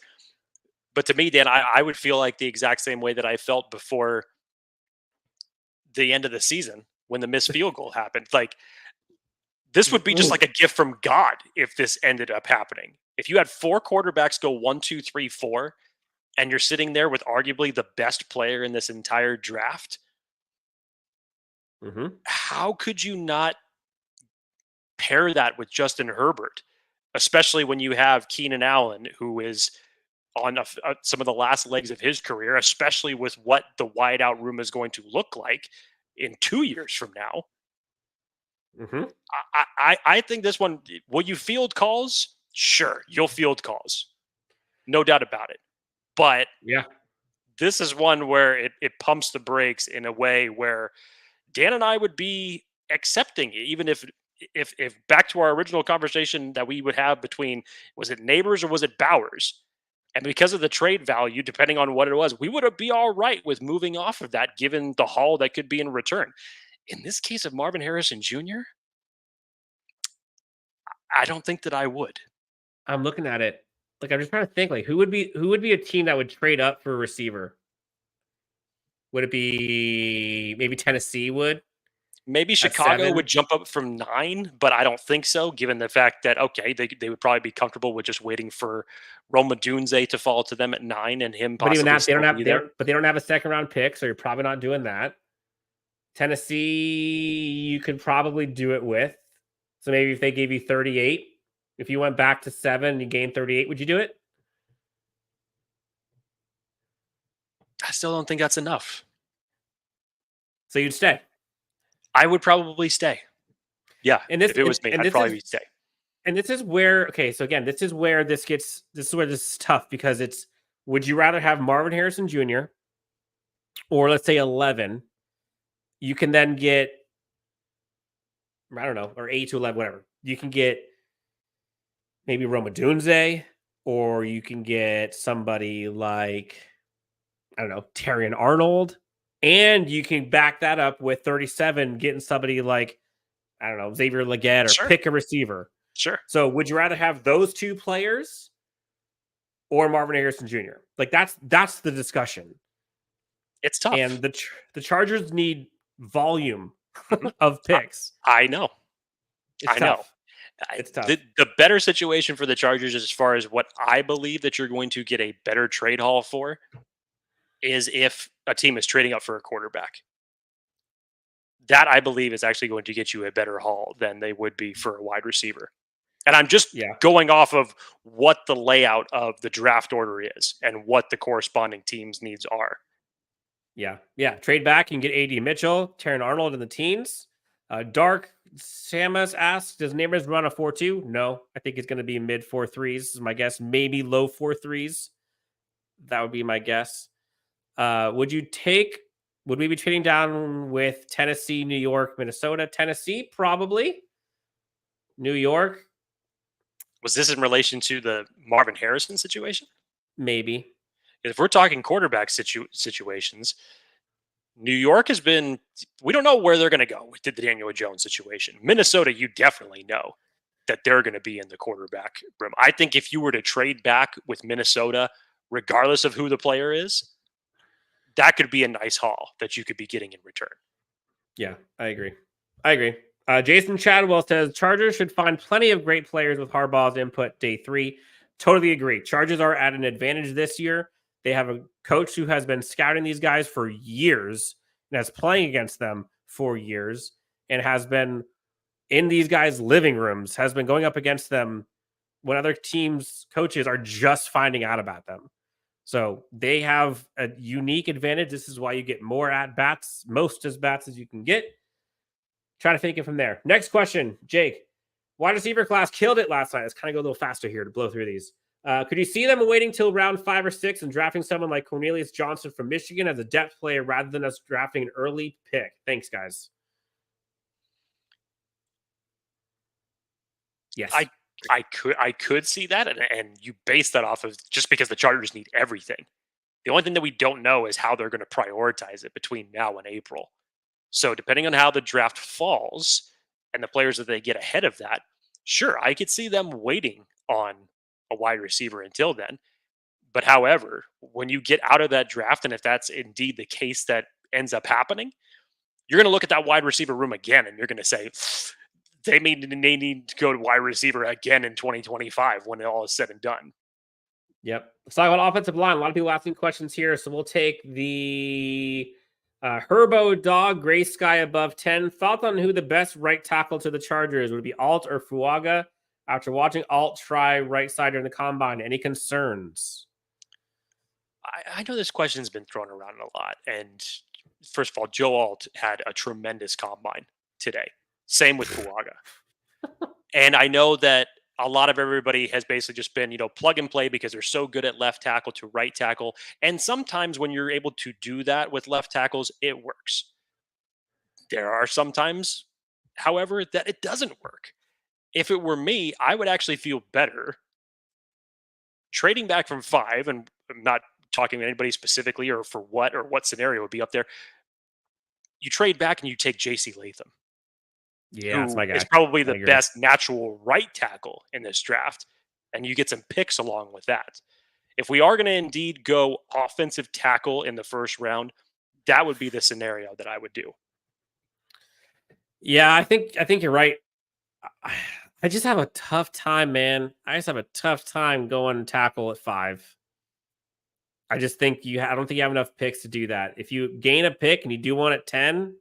But to me, Dan, I would feel like the exact same way that I felt before the end of the season when the missed field goal happened. Like, this would be just like a gift from God if this ended up happening. If you had 4 quarterbacks go 1, 2, 3, 4, and you're sitting there with arguably the best player in this entire draft, how could you not pair that with Justin Herbert, especially when you have Keenan Allen, who is on some of the last legs of his career, especially with what the wideout room is going to look like in 2 years from now. I think this one, will you field calls? Sure, you'll field calls. No doubt about it. But yeah, this is one where it pumps the brakes in a way where Dan and I would be accepting it, even if back to our original conversation that we would have between, was it Neighbors or was it Bowers? And because of the trade value, depending on what it was, we would be all right with moving off of that, given the haul that could be in return. In this case of Marvin Harrison Jr., I don't think that I would. I'm looking at it. Like, I'm just trying to think, like, who would be a team that would trade up for a receiver? Would it be maybe Tennessee would? Maybe Chicago would jump up from 9, but I don't think so, given the fact that, okay, they would probably be comfortable with just waiting for Rome Odunze to fall to them at 9 and him possibly. But even that, they don't have a second round pick, so you're probably not doing that. Tennessee, you could probably do it with. So maybe if they gave you 38, if you went back to 7 and you gained 38, would you do it? I still don't think that's enough. So you'd stay. I would probably stay. Yeah, and this, if it was me, I'd probably stay. And this is where, okay, so again, this is where this is tough, because it's, would you rather have Marvin Harrison Jr. or let's say 11? You can then get, I don't know, or 8 to 11, whatever. You can get maybe Rome Odunze, or you can get somebody like, I don't know, Daiyan Arnold. And you can back that up with 37, getting somebody like, I don't know, Xavier Legette, or pick a receiver. Sure. So would you rather have those 2 players or Marvin Harrison Jr.? Like, that's the discussion. It's tough. And the Chargers need volume of picks. I know. It's tough. It's tough. The better situation for the Chargers, as far as what I believe that you're going to get a better trade haul for, is if a team is trading up for a quarterback. That, I believe, is actually going to get you a better haul than they would be for a wide receiver. And I'm just going off of what the layout of the draft order is and what the corresponding team's needs are. Yeah. Trade back, you can get A.D. Mitchell, Daiyan Arnold in the teens. Dark Samus asks, does Neighbors run a 4.2? No, I think it's going to be mid 4.3s is my guess. Maybe low 4.3s. That would be my guess. Would we be trading down with Tennessee, New York, Minnesota? Tennessee, probably. New York. Was this in relation to the Marvin Harrison situation? Maybe. If we're talking quarterback situations, New York has been, we don't know where they're going to go with the Daniel Jones situation. Minnesota, you definitely know that they're going to be in the quarterback room. I think if you were to trade back with Minnesota, regardless of who the player is, that could be a nice haul that you could be getting in return. Yeah, I agree. Jason Chadwell says Chargers should find plenty of great players with Harbaugh's input day 3. Totally agree. Chargers are at an advantage this year. They have a coach who has been scouting these guys for years and has playing against them for years and has been in these guys' living rooms, has been going up against them when other teams' coaches are just finding out about them. So they have a unique advantage. This is why you get more at-bats, most at-bats as you can get. Try to take it from there. Next question, Jake. Wide receiver class killed it last night. Let's kind of go a little faster here to blow through these. Could you see them waiting till round 5 or 6 and drafting someone like Cornelius Johnston from Michigan as a depth player rather than us drafting an early pick? Thanks, guys. Yes. I could see that, and you base that off of just because the Chargers need everything. The only thing that we don't know is how they're going to prioritize it between now and April. So depending on how the draft falls and the players that they get ahead of that, sure, I could see them waiting on a wide receiver until then. But however, when you get out of that draft, and if that's indeed the case that ends up happening, you're going to look at that wide receiver room again, and you're going to say, they need to go to wide receiver again in 2025 when it all is said and done. Yep. Let's talk about offensive line. A lot of people asking questions here, so we'll take the Herbo Dog, Gray Sky above 10. Thoughts on who the best right tackle to the Chargers would it be, Alt or Fuaga? After watching Alt try right side during the combine, any concerns? I know this question's been thrown around a lot, and first of all, Joe Alt had a tremendous combine today. Same with Fuaga. And I know that a lot of everybody has basically just been, plug and play because they're so good at left tackle to right tackle. And sometimes when you're able to do that with left tackles, it works. There are sometimes, however, that it doesn't work. If it were me, I would actually feel better trading back from 5, and I'm not talking to anybody specifically or for what scenario would be up there. You trade back and you take JC Latham. Yeah, that's my guy. Is probably the best natural right tackle in this draft, and you get some picks along with that. If we are going to indeed go offensive tackle in the first round, that would be the scenario that I would do. Yeah, I think you're right. I just have a tough time, man. I just have a tough time going tackle at 5. I just think I don't think you have enough picks to do that. If you gain a pick and you do one at 10,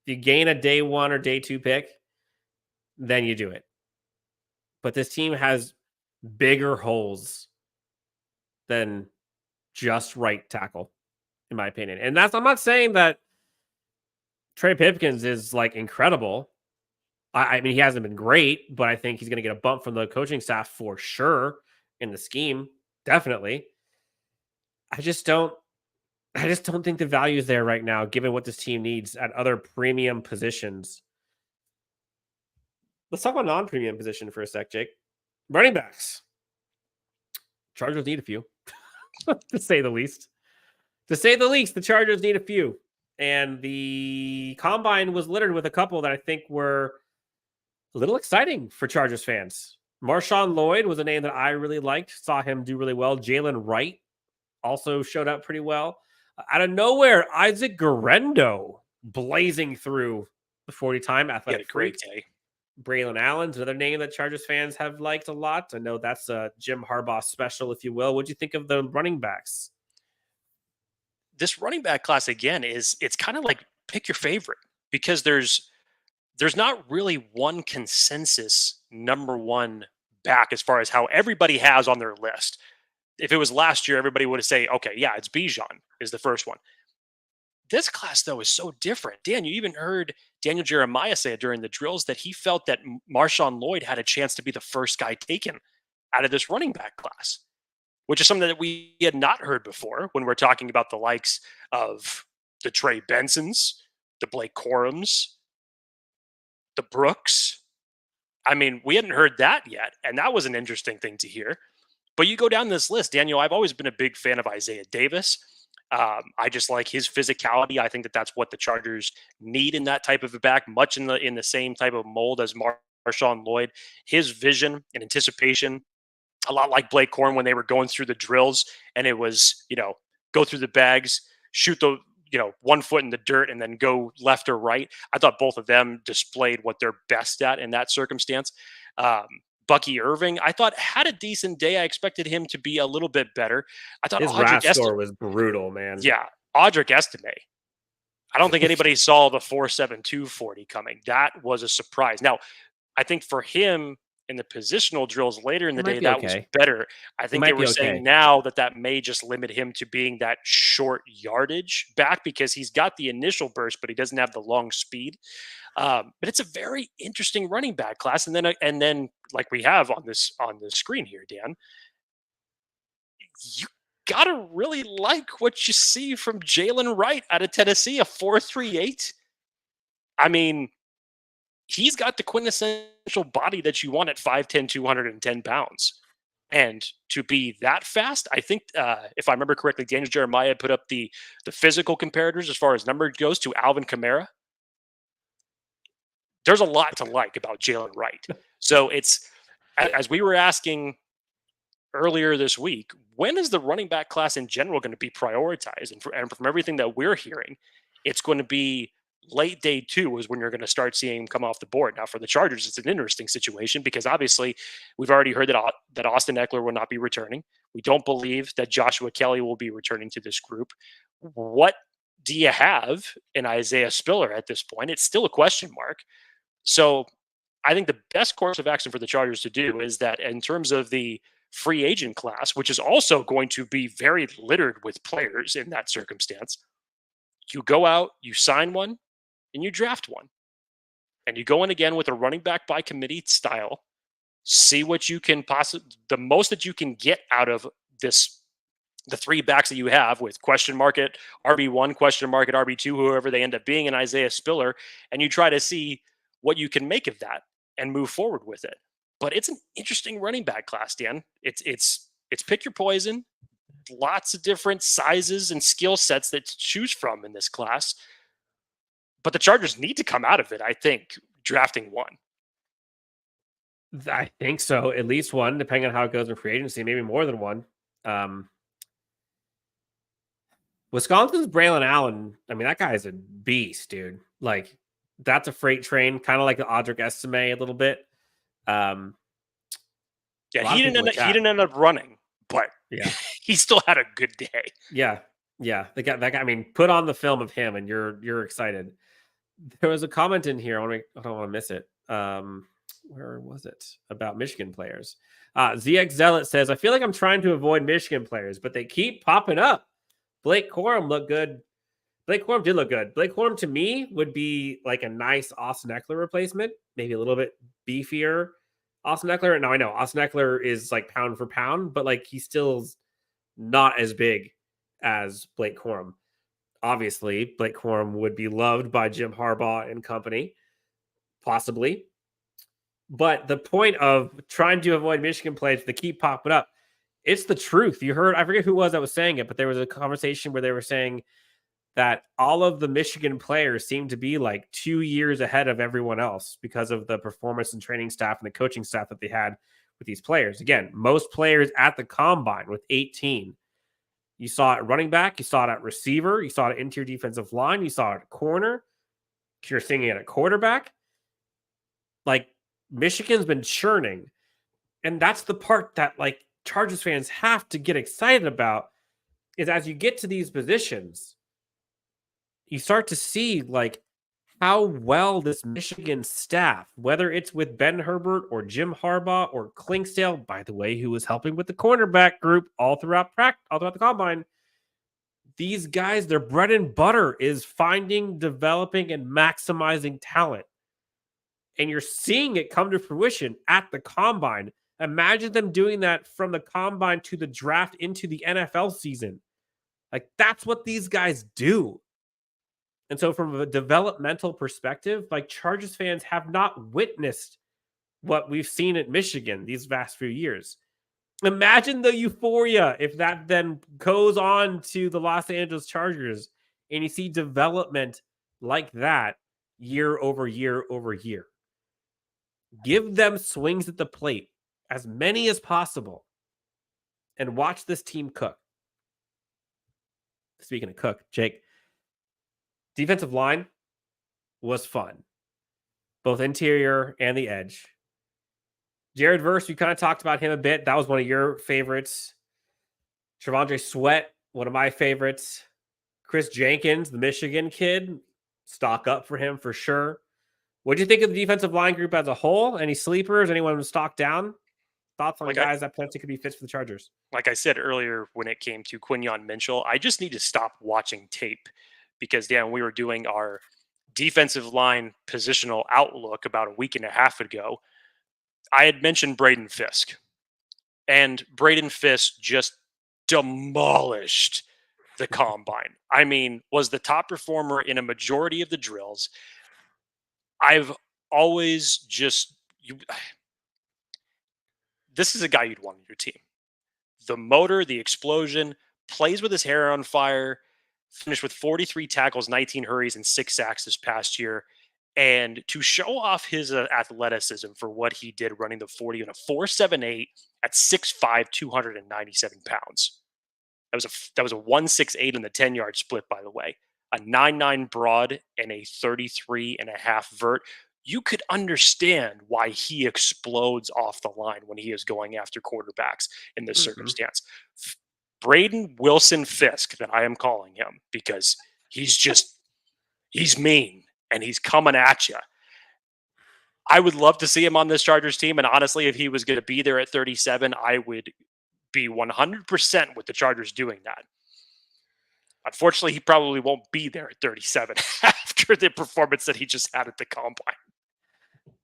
if you gain a day 1 or day 2 pick, then you do it. But this team has bigger holes than just right tackle, in my opinion. And I'm not saying that Trey Pipkins is like incredible. I mean, he hasn't been great, but I think he's going to get a bump from the coaching staff for sure in the scheme. Definitely. I just don't think the value is there right now, given what this team needs at other premium positions. Let's talk about non-premium position for a sec, Jake. Running backs. Chargers need a few, to say the least. To say the least, the Chargers need a few. And the combine was littered with a couple that I think were a little exciting for Chargers fans. Marshawn Lloyd was a name that I really liked. Saw him do really well. Jalen Wright also showed up pretty well. Out of nowhere, Isaac Guerrero blazing through the 40-time athletic great freak. day. Braylon Allen's another name that Chargers fans have liked a lot. I know that's a Jim Harbaugh special, if you will. What'd you think of the running backs? This running back class, again, it's kind of like pick your favorite, because there's not really one consensus number one back as far as how everybody has on their list. If it was last year, everybody would say, okay, yeah, it's Bijan is the first one. This class, though, is so different. Dan, you even heard Daniel Jeremiah say it during the drills that he felt that Marshawn Lloyd had a chance to be the first guy taken out of this running back class, which is something that we had not heard before when we're talking about the likes of the Trey Bensons, the Blake Corums, the Brooks. I mean, we hadn't heard that yet, and that was an interesting thing to hear. But you go down this list, Daniel, I've always been a big fan of Isaiah Davis. I just like his physicality. I think that that's what the Chargers need in that type of a back, much in the same type of mold as Marshawn Lloyd. His vision and anticipation, a lot like Blake Corum when they were going through the drills, and it was, go through the bags, shoot the, 1 foot in the dirt and then go left or right. I thought both of them displayed what they're best at in that circumstance. Bucky Irving, I thought, had a decent day. I expected him to be a little bit better. I thought his RAS score was brutal, man. Yeah, Audric Estime. I don't think anybody saw the 4.72 40 coming. That was a surprise. Now, I think for him, in the positional drills later in the It might day, be that was okay. better. I think they might be were saying okay. now that may just limit him to being that short yardage back because he's got the initial burst, but he doesn't have the long speed. But it's a very interesting running back class. And then like we have on the screen here, Dan, you gotta really like what you see from Jalen Wright out of Tennessee, a 4.38. I mean, he's got the quintessential body that you want at 5'10", 210 pounds. And to be that fast, I think, if I remember correctly, Daniel Jeremiah put up the physical comparators as far as number goes to Alvin Kamara. There's a lot to like about Jalen Wright. So it's, as we were asking earlier this week, when is the running back class in general going to be prioritized? And from everything that we're hearing, it's going to be late day 2 is when you're going to start seeing him come off the board. Now, for the Chargers, it's an interesting situation because obviously we've already heard that Austin Ekeler will not be returning. We don't believe that Joshua Kelly will be returning to this group. What do you have in Isaiah Spiller at this point? It's still a question mark. So I think the best course of action for the Chargers to do is that in terms of the free agent class, which is also going to be very littered with players in that circumstance, you go out, you sign one, and you draft one. And you go in again with a running back by committee style, see what you can the most that you can get out of the 3 backs that you have with question mark at RB1, question mark at RB2, whoever they end up being in Isaiah Spiller, and you try to see what you can make of that and move forward with it. But it's an interesting running back class, Dan. It's pick your poison. Lots of different sizes and skill sets that to choose from in this class. But the Chargers need to come out of it, I think, drafting one. I think so. At least one, depending on how it goes in free agency, maybe more than one. Wisconsin's Braylon Allen. I mean, that guy's a beast, dude. Like, that's a freight train, kind of like the Audric Estime a little bit. Yeah, he didn't end up running, but yeah, he still had a good day. Yeah. That guy. I mean, put on the film of him, and you're excited. There was a comment in here. I don't want to miss it. Where was it? About Michigan players. ZX Zealot says, I feel like I'm trying to avoid Michigan players, but they keep popping up. Blake Corum looked good. Blake Corum did look good. Blake Corum to me would be like a nice Austin Ekeler replacement, maybe a little bit beefier Austin Ekeler. Now I know Austin Ekeler is like pound for pound, but like he's still not as big as Blake Corum. Obviously, Blake Corum would be loved by Jim Harbaugh and company, possibly. But the point of trying to avoid Michigan players that keep popping up, it's the truth. You heard, I forget who it was that was saying it, but there was a conversation where they were saying that all of the Michigan players seem to be like 2 years ahead of everyone else because of the performance and training staff and the coaching staff that they had with these players. Again, most players at the combine with 18. You saw it at running back, you saw it at receiver, you saw it at interior defensive line, you saw it at corner, you're seeing it at quarterback. Like, Michigan's been churning. And that's the part that like Chargers fans have to get excited about, is as you get to these positions, you start to see like how well this Michigan staff, whether it's with Ben Herbert or Jim Harbaugh or Clinksdale, by the way, who was helping with the cornerback group all throughout the combine, these guys, their bread and butter is finding, developing, and maximizing talent. And you're seeing it come to fruition at the combine. Imagine them doing that from the combine to the draft into the NFL season. Like, that's what these guys do. And so from a developmental perspective, like, Chargers fans have not witnessed what we've seen at Michigan these past few years. Imagine the euphoria if that then goes on to the Los Angeles Chargers and you see development like that year over year over year. Give them swings at the plate, as many as possible, and watch this team cook. Speaking of cook, Jake, defensive line was fun, both interior and the edge. Jared Verse, you kind of talked about him a bit. That was one of your favorites. Trevondre Sweat, one of my favorites. Chris Jenkins, the Michigan kid, stock up for him for sure. What do you think of the defensive line group as a whole? Any sleepers? Anyone stock down? Thoughts on guys that potentially could be fits for the Chargers? Like I said earlier, when it came to Quinyon Mitchell, I just need to stop watching tape because, Dan, we were doing our defensive line positional outlook about a week and a half ago. I had mentioned Braden Fisk, and Braden Fisk just demolished the combine. I mean, was the top performer in a majority of the drills. I've always just this is a guy you'd want on your team. The motor, the explosion, plays with his hair on fire, finished with 43 tackles, 19 hurries, and 6 sacks this past year. And to show off his athleticism for what he did running the 40 in a 4.78 at 6'5", 297 pounds. That was a 1.68 in the 10-yard split, by the way. A 9.9 broad and a 33.5 vert. You could understand why he explodes off the line when he is going after quarterbacks in this circumstance. Braden Wilson Fisk, that I am calling him, because he's mean and he's coming at you. I would love to see him on this Chargers team. And honestly, if he was going to be there at 37, I would be 100% with the Chargers doing that. Unfortunately, he probably won't be there at 37 after the performance that he just had at the combine.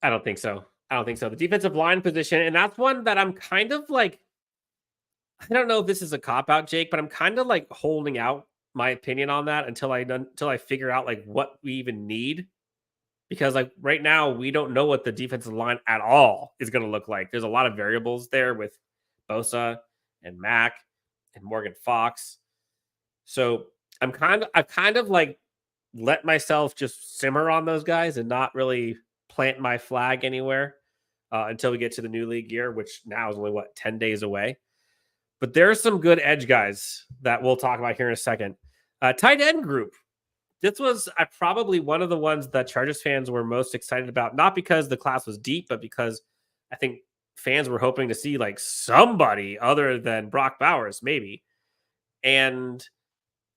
I don't think so. The defensive line position, and that's one that I'm kind of like, I don't know if this is a cop-out, Jake, but I'm kind of like holding out my opinion on that until I figure out like what we even need. Because like right now, we don't know what the defensive line at all is going to look like. There's a lot of variables there with Bosa and Mack and Morgan Fox. So I've kind of like let myself just simmer on those guys and not really plant my flag anywhere until we get to the new league year, which now is only 10 days away. But there's some good edge guys that we'll talk about here in a second. Tight end group. This was probably one of the ones that Chargers fans were most excited about, not because the class was deep, but because I think fans were hoping to see like somebody other than Brock Bowers, maybe. And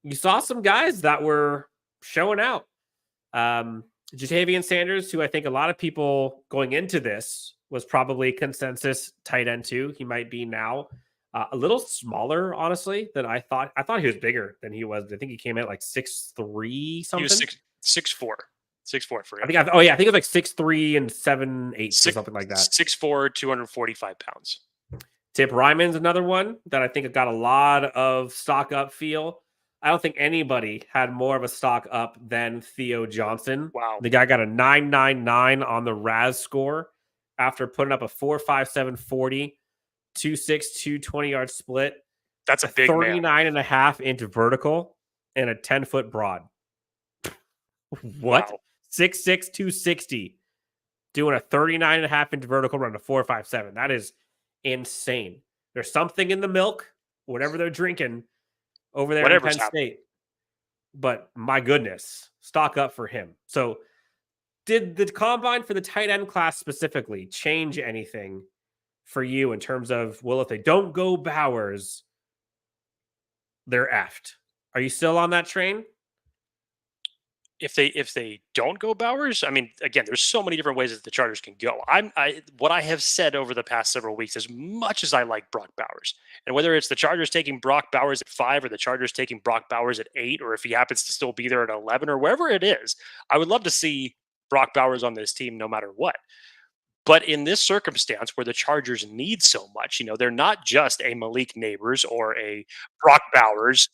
you saw some guys that were showing out. Jatavian Sanders, who I think a lot of people going into this was probably consensus tight end too. He might be now a little smaller, honestly, than I thought. I thought he was bigger than he was. I think he came in at like 6'3" something. He was 6'4". 6'4" for him. I think it was like 6'3" and 7'8" or something like that. 6'4", 245 pounds. Tip Ryman's another one that I think got a lot of stock up feel. I don't think anybody had more of a stock up than Theo Johnston. Wow. The guy got a 9.99 on the RAS score after putting up a 4.57 40, 2.6, 220-yard split. That's a big 39.5 inch vertical and a 10-foot broad. What? Wow. 6'6", 260. Doing a 39.5 inch vertical run to 4.57. That is insane. There's something in the milk, whatever they're drinking over there in Penn State. But my goodness, stock up for him. So did the combine for the tight end class specifically change anything for you in terms of, well, if they don't go Bowers, they're effed? Are you still on that train? If they don't go Bowers, I mean, again, there's so many different ways that the Chargers can go. What I have said over the past several weeks, as much as I like Brock Bowers, and whether it's the Chargers taking Brock Bowers at 5 or the Chargers taking Brock Bowers at 8, or if he happens to still be there at 11 or wherever it is, I would love to see Brock Bowers on this team no matter what. But in this circumstance where the Chargers need so much, they're not just a Malik Neighbors or a Brock Bowers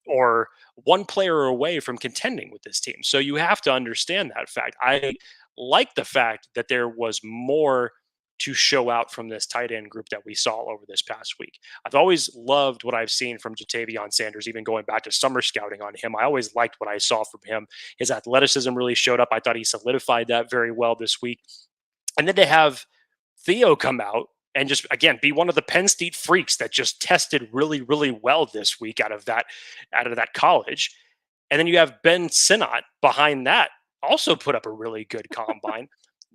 or one player away from contending with this team. So you have to understand that fact. I like the fact that there was more to show out from this tight end group that we saw over this past week. I've always loved what I've seen from Jatavian Sanders, even going back to summer scouting on him. I always liked what I saw from him. His athleticism really showed up. I thought he solidified that very well this week. And then to have Theo come out and just, again, be one of the Penn State freaks that just tested really, really well this week out of that college. And then you have Ben Sinnott behind that, also put up a really good combine.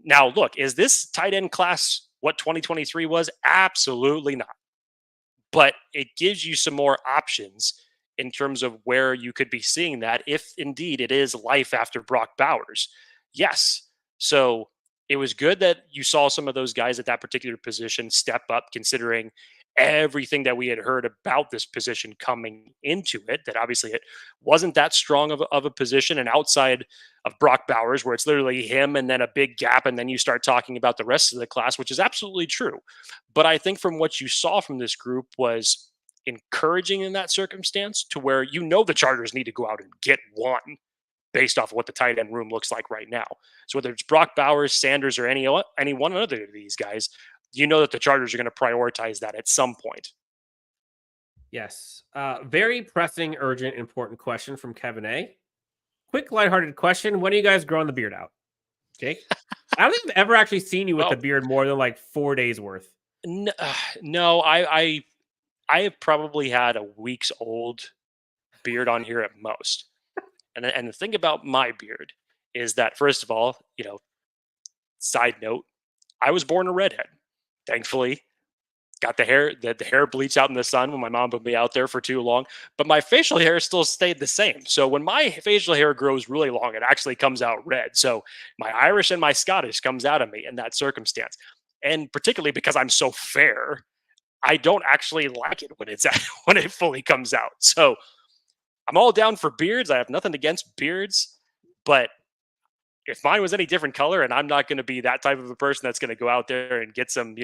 Now, look, is this tight end class what 2023 was? Absolutely not. But it gives you some more options in terms of where you could be seeing that if indeed it is life after Brock Bowers. Yes, So it was good that you saw some of those guys at that particular position step up, considering everything that we had heard about this position coming into it, that obviously it wasn't that strong of a position. And outside of Brock Bowers, where it's literally him and then a big gap, and then you start talking about the rest of the class, which is absolutely true. But I think from what you saw from this group was encouraging in that circumstance, to where the Chargers need to go out and get one based off of what the tight end room looks like right now. So whether it's Brock Bowers, Sanders, or any one other of these guys, that the Chargers are going to prioritize that at some point. Yes. Very pressing, urgent, important question from Kevin A. Quick, lighthearted question. When are you guys growing the beard out? Jake? I don't think I've ever actually seen you with the beard more than like 4 days worth. No, I have probably had a week's old beard on here at most. And the thing about my beard is that, first of all, side note, I was born a redhead. Thankfully, got the hair bleached out in the sun when my mom put me out there for too long. But my facial hair still stayed the same. So when my facial hair grows really long, it actually comes out red. So my Irish and my Scottish comes out of me in that circumstance. And particularly because I'm so fair, I don't actually like it when when it fully comes out. So I'm all down for beards. I have nothing against beards, but if mine was any different color, and I'm not going to be that type of a person that's going to go out there and get some,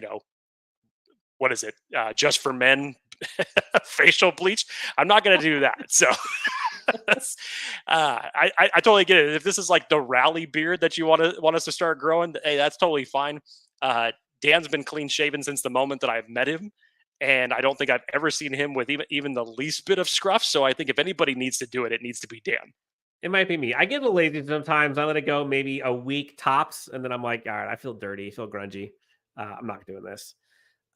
what is it? Just for men facial bleach. I'm not going to do that. So I totally get it. If this is like the rally beard that you want us to start growing, hey, that's totally fine. Dan's been clean shaven since the moment that I've met him. And I don't think I've ever seen him with even the least bit of scruff. So I think if anybody needs to do it, it needs to be Dan. It might be me. I get a little lazy sometimes. I let it go maybe a week tops, and then I'm like, all right, I feel dirty, I feel grungy. I'm not doing this.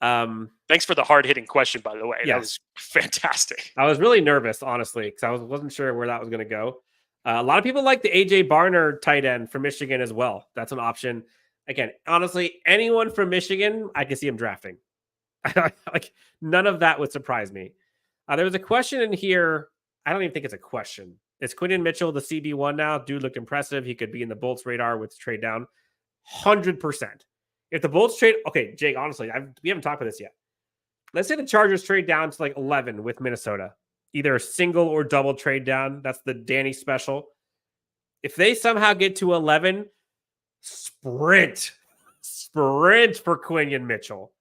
Thanks for the hard-hitting question, by the way. Yes. That was fantastic. I was really nervous, honestly, because I wasn't sure where that was going to go. A lot of people like the AJ Barner tight end from Michigan as well. That's an option. Again, honestly, anyone from Michigan, I can see him drafting. Like, none of that would surprise me. There was a question in here. I don't even think it's a question. Is Quentin Mitchell the CB1 now? Dude looked impressive. He could be in the Bolts radar with trade down. 100%. If the Bolts trade, okay, Jake, honestly, we haven't talked about this yet. Let's say the Chargers trade down to like 11 with Minnesota, either a single or double trade down. That's the Danny special. If they somehow get to 11, sprint for Quentin Mitchell.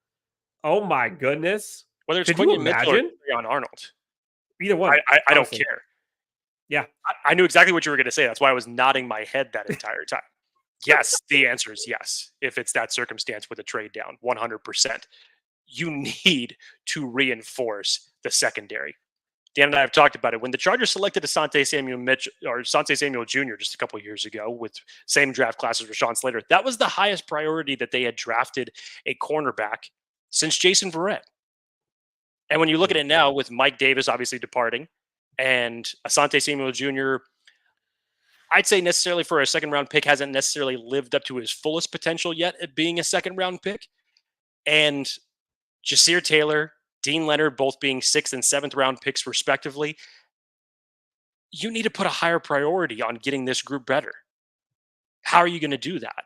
Oh my goodness. Whether it's Quentin Mitchell or Daiyan Arnold. Either one. I don't care. Yeah. I knew exactly what you were going to say. That's why I was nodding my head that entire time. Yes, the answer is yes. If it's that circumstance with a trade down, 100%. You need to reinforce the secondary. Dan and I have talked about it. When the Chargers selected Asante Samuel Jr. just a couple of years ago with same draft class as Rashawn Slater, that was the highest priority that they had drafted a cornerback since Jason Verrett. And when you look at it now with Mike Davis obviously departing and Asante Samuel Jr., I'd say necessarily for a second-round pick hasn't necessarily lived up to his fullest potential yet at being a second-round pick. And Jasir Taylor, Dean Leonard, both being 6th and 7th round picks respectively, you need to put a higher priority on getting this group better. How are you going to do that?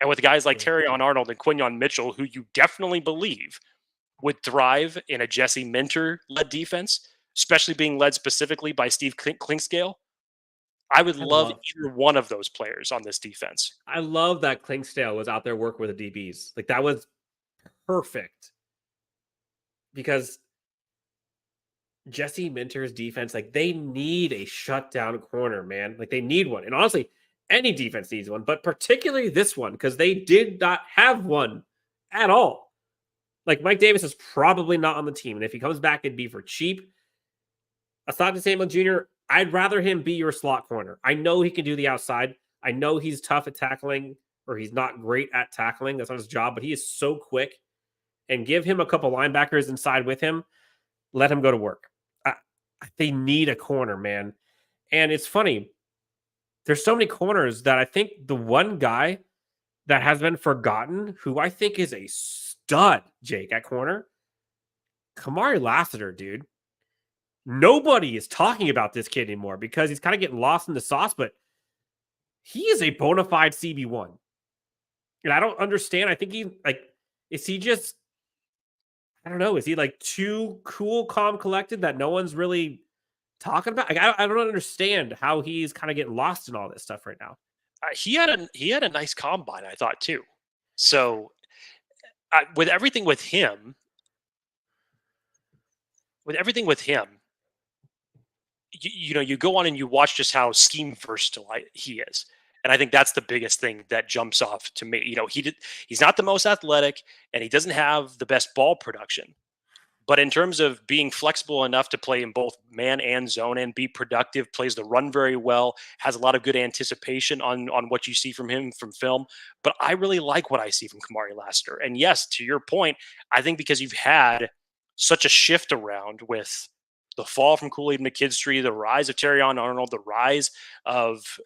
And with guys like Daiyan Arnold and Quentin Mitchell, who you definitely believe would thrive in a Jesse Minter-led defense, especially being led specifically by Steve Clinkscale, I would love either one of those players on this defense. I love that Clinkscale was out there working with the DBs. Like, that was perfect. Because Jesse Minter's defense, like, they need a shutdown corner, man. Like, they need one. And honestly, any defense needs one, but particularly this one, because they did not have one at all. Like, Mike Davis is probably not on the team. And if he comes back, it'd be for cheap. Asante Samuel Jr., I'd rather him be your slot corner. I know he can do the outside. I know he's tough at tackling, or he's not great at tackling. That's not his job, but he is so quick. And give him a couple linebackers inside with him. Let him go to work. They need a corner, man. And it's funny. There's so many corners that I think the one guy that has been forgotten, who I think is a stud, Jake, at corner, Kamari Lassiter, dude. Nobody is talking about this kid anymore because he's kind of getting lost in the sauce, but he is a bona fide CB1. And I don't understand. I think is he just, I don't know. Is he like too cool, calm, collected that no one's really talking about? Like, I don't understand how he's kind of getting lost in all this stuff right now. He had a nice combine, I thought too. So with everything with him, you go on and you watch just how scheme versatile he is. And I think that's the biggest thing that jumps off to me. He's not the most athletic and he doesn't have the best ball production. But in terms of being flexible enough to play in both man and zone and be productive, plays the run very well, has a lot of good anticipation on what you see from him from film. But I really like what I see from Kamari Lassiter. And yes, to your point, I think because you've had such a shift around with the fall from Kool-Aid McKinstry, the rise of Terrion Arnold, the rise of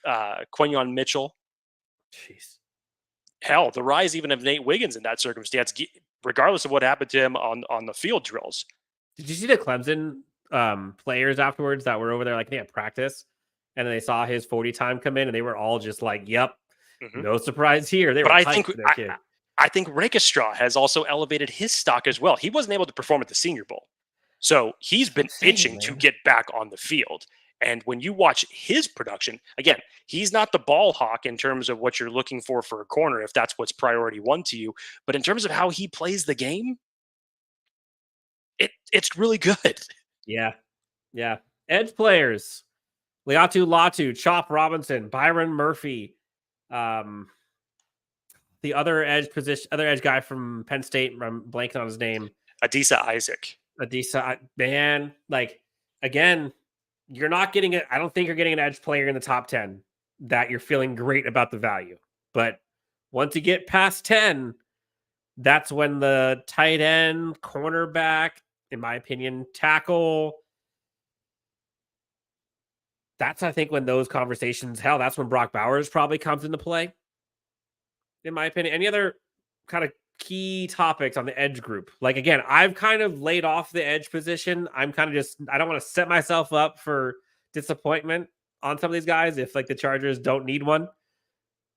Quentin Mitchell. Jeez. Hell, the rise even of Nate Wiggins in that circumstance, regardless of what happened to him on the field drills. Did you see the Clemson players afterwards that were over there, like they had practice, and then they saw his 40 time come in, and they were all just like, "Yep, no surprise here." They were. But I think Rakestra has also elevated his stock as well. He wasn't able to perform at the Senior Bowl, so he's been itching to get back on the field. And when you watch his production, again, he's not the ball hawk in terms of what you're looking for a corner, if that's what's priority one to you. But in terms of how he plays the game, it's really good. Yeah. Edge players: Latu, Chop Robinson, Byron Murphy, the other edge guy from Penn State. I'm blanking on his name. Adisa Isaac. Man, like again. You're not getting it. I don't think you're getting an edge player in the top 10 that you're feeling great about the value. But once you get past 10, that's when the tight end, cornerback, in my opinion, tackle. That's, I think, when those conversations, that's when Brock Bowers probably comes into play. In my opinion. Any other kind of key topics on the edge group? Like, again, I've kind of laid off the edge position. I'm kind of I don't want to set myself up for disappointment on some of these guys if like the Chargers don't need one,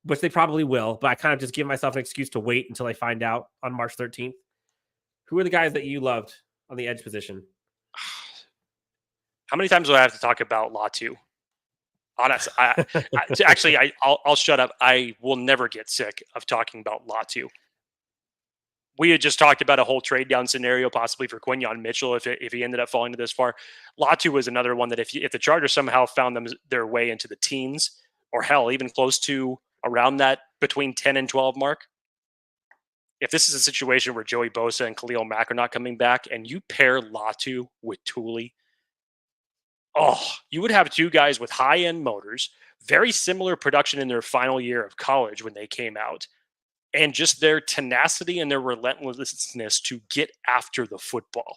which they probably will, but I kind of just give myself an excuse to wait until I find out on March 13th. Who are the guys that you loved on the edge position? How many times do I have to talk about Latu? Honestly, I'll shut up. I will never get sick of talking about Latu. We had just talked about a whole trade down scenario, possibly for Quentin Mitchell, if he ended up falling to this far. Latu was another one that if the Chargers somehow found their way into the teens, or hell, even close to around that between 10 and 12 mark, if this is a situation where Joey Bosa and Khalil Mack are not coming back, and you pair Latu with Tuli, you would have two guys with high-end motors, very similar production in their final year of college when they came out, and just their tenacity and their relentlessness to get after the football.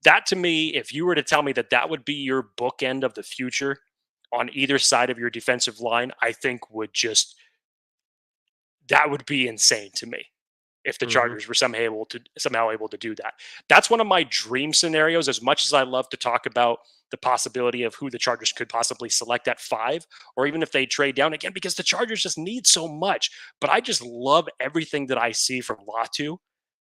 That, to me, if you were to tell me that would be your bookend of the future on either side of your defensive line, I think that would be insane to me if the Chargers were somehow able to do that. That's one of my dream scenarios, as much as I love to talk about the possibility of who the Chargers could possibly select at 5, or even if they trade down again, because the Chargers just need so much. But I just love everything that I see from Latu,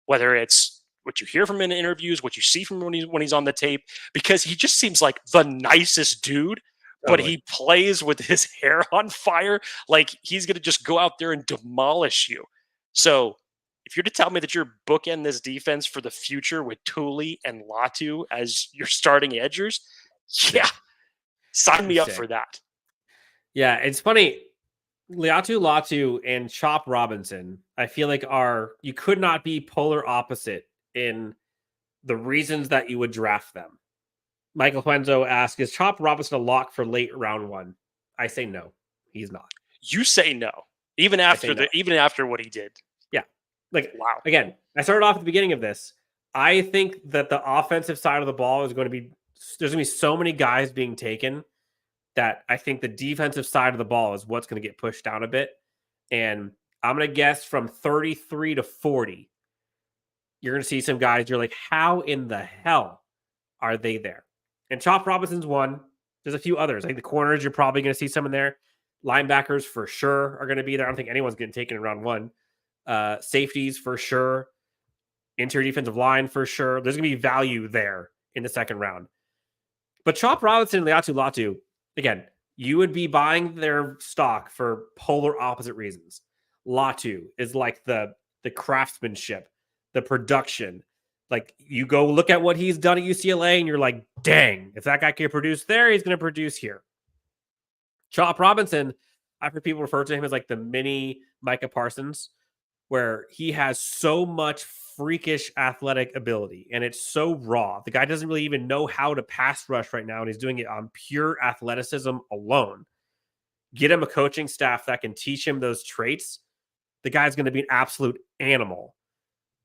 whether it's what you hear from him in interviews, what you see from when he's on the tape, because he just seems like the nicest dude, but he plays with his hair on fire. Like he's going to just go out there and demolish you. So if you're to tell me that you're bookend this defense for the future with Tuli and Latu as your starting edgers, sign me up for that. Yeah, it's funny. Latu, and Chop Robinson, I feel like you could not be polar opposite in the reasons that you would draft them. Michael Huenzo asks, is Chop Robinson a lock for late round 1? I say no, he's not. You say no, even after what he did. Yeah. Like, wow. Again, I started off at the beginning of this. I think that the offensive side of the ball is going to be, there's going to be so many guys being taken that I think the defensive side of the ball is what's going to get pushed down a bit. And I'm going to guess from 33 to 40, you're going to see some guys, you're like, how in the hell are they there? And Chop Robinson's one. There's a few others. I think the corners, you're probably going to see some in there. Linebackers for sure are going to be there. I don't think anyone's getting taken in round 1. Safeties for sure. Interior defensive line for sure. There's going to be value there in the second round. But Chop Robinson and Latu, again, you would be buying their stock for polar opposite reasons. Latu is like the craftsmanship, the production. Like, you go look at what he's done at UCLA and you're like, dang, if that guy can produce there, he's going to produce here. Chop Robinson, I've heard people refer to him as like the mini Micah Parsons, where he has so much freakish athletic ability and it's so raw. The guy doesn't really even know how to pass rush right now, and he's doing it on pure athleticism alone. Get him a coaching staff that can teach him those traits. The guy's going to be an absolute animal.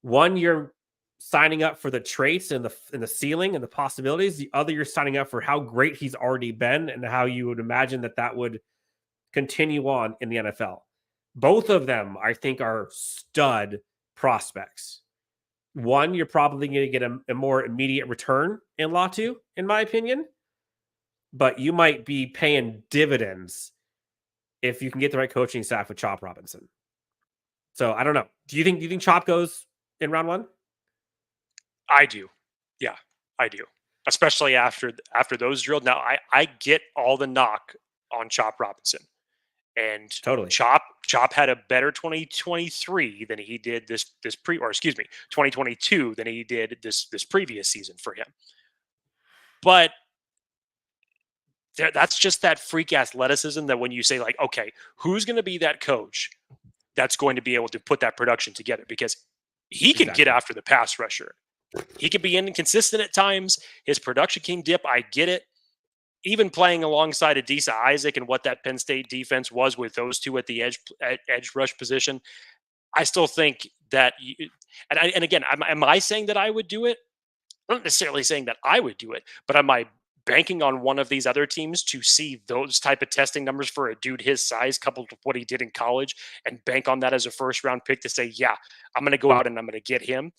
One, you're signing up for the traits and the ceiling and the possibilities. The other, you're signing up for how great he's already been and how you would imagine that would continue on in the NFL. Both of them, I think, are stud prospects. One, you're probably going to get a more immediate return in Latu, in my opinion, but you might be paying dividends if you can get the right coaching staff with Chop Robinson. So I don't know. Do you think Chop goes in round one? I do. Yeah, I do. Especially after those drilled. Now, I get all the knock on Chop Robinson. And totally. Chop had a better 2023 than he did 2022 than he did this previous season for him. But that's just that freak athleticism that when you say, like, okay, who's going to be that coach that's going to be able to put that production together? Because he can get after the pass rusher. He can be inconsistent at times. His production can dip. I get it. Even playing alongside Adisa Isaac and what that Penn State defense was with those two at the edge rush position, I still think that and again, am I saying that I would do it? I'm not necessarily saying that I would do it, but am I banking on one of these other teams to see those type of testing numbers for a dude his size coupled with what he did in college and bank on that as a first round pick to say, yeah, I'm going to go out and I'm going to get him?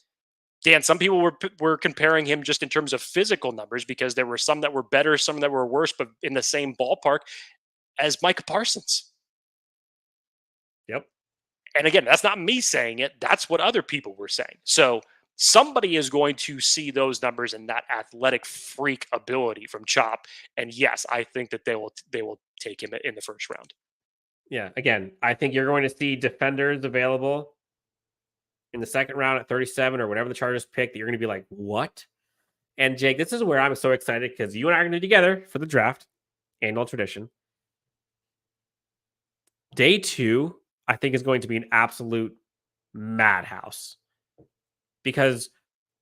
Dan, some people were comparing him just in terms of physical numbers because there were some that were better, some that were worse, but in the same ballpark as Micah Parsons. Yep. And again, that's not me saying it. That's what other people were saying. So somebody is going to see those numbers and that athletic freak ability from Chop. And yes, I think that they will take him in the first round. Yeah. Again, I think you're going to see defenders available in the second round at 37 or whatever the Chargers pick that you're going to be like, what? And Jake, this is where I'm so excited because you and I are going to be together for the draft, annual tradition. Day 2, I think, is going to be an absolute madhouse. Because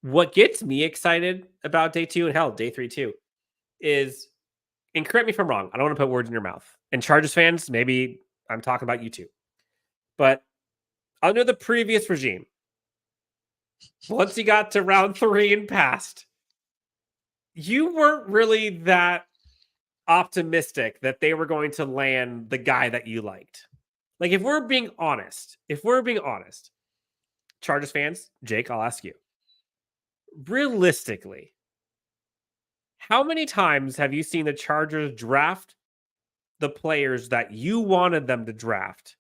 what gets me excited about day 2, and hell, day 3 too, is, and correct me if I'm wrong, I don't want to put words in your mouth. And Chargers fans, maybe I'm talking about you too. But under the previous regime, once you got to round 3 and past, you weren't really that optimistic that they were going to land the guy that you liked. Like, if we're being honest, Chargers fans, Jake, I'll ask you. Realistically, how many times have you seen the Chargers draft the players that you wanted them to draft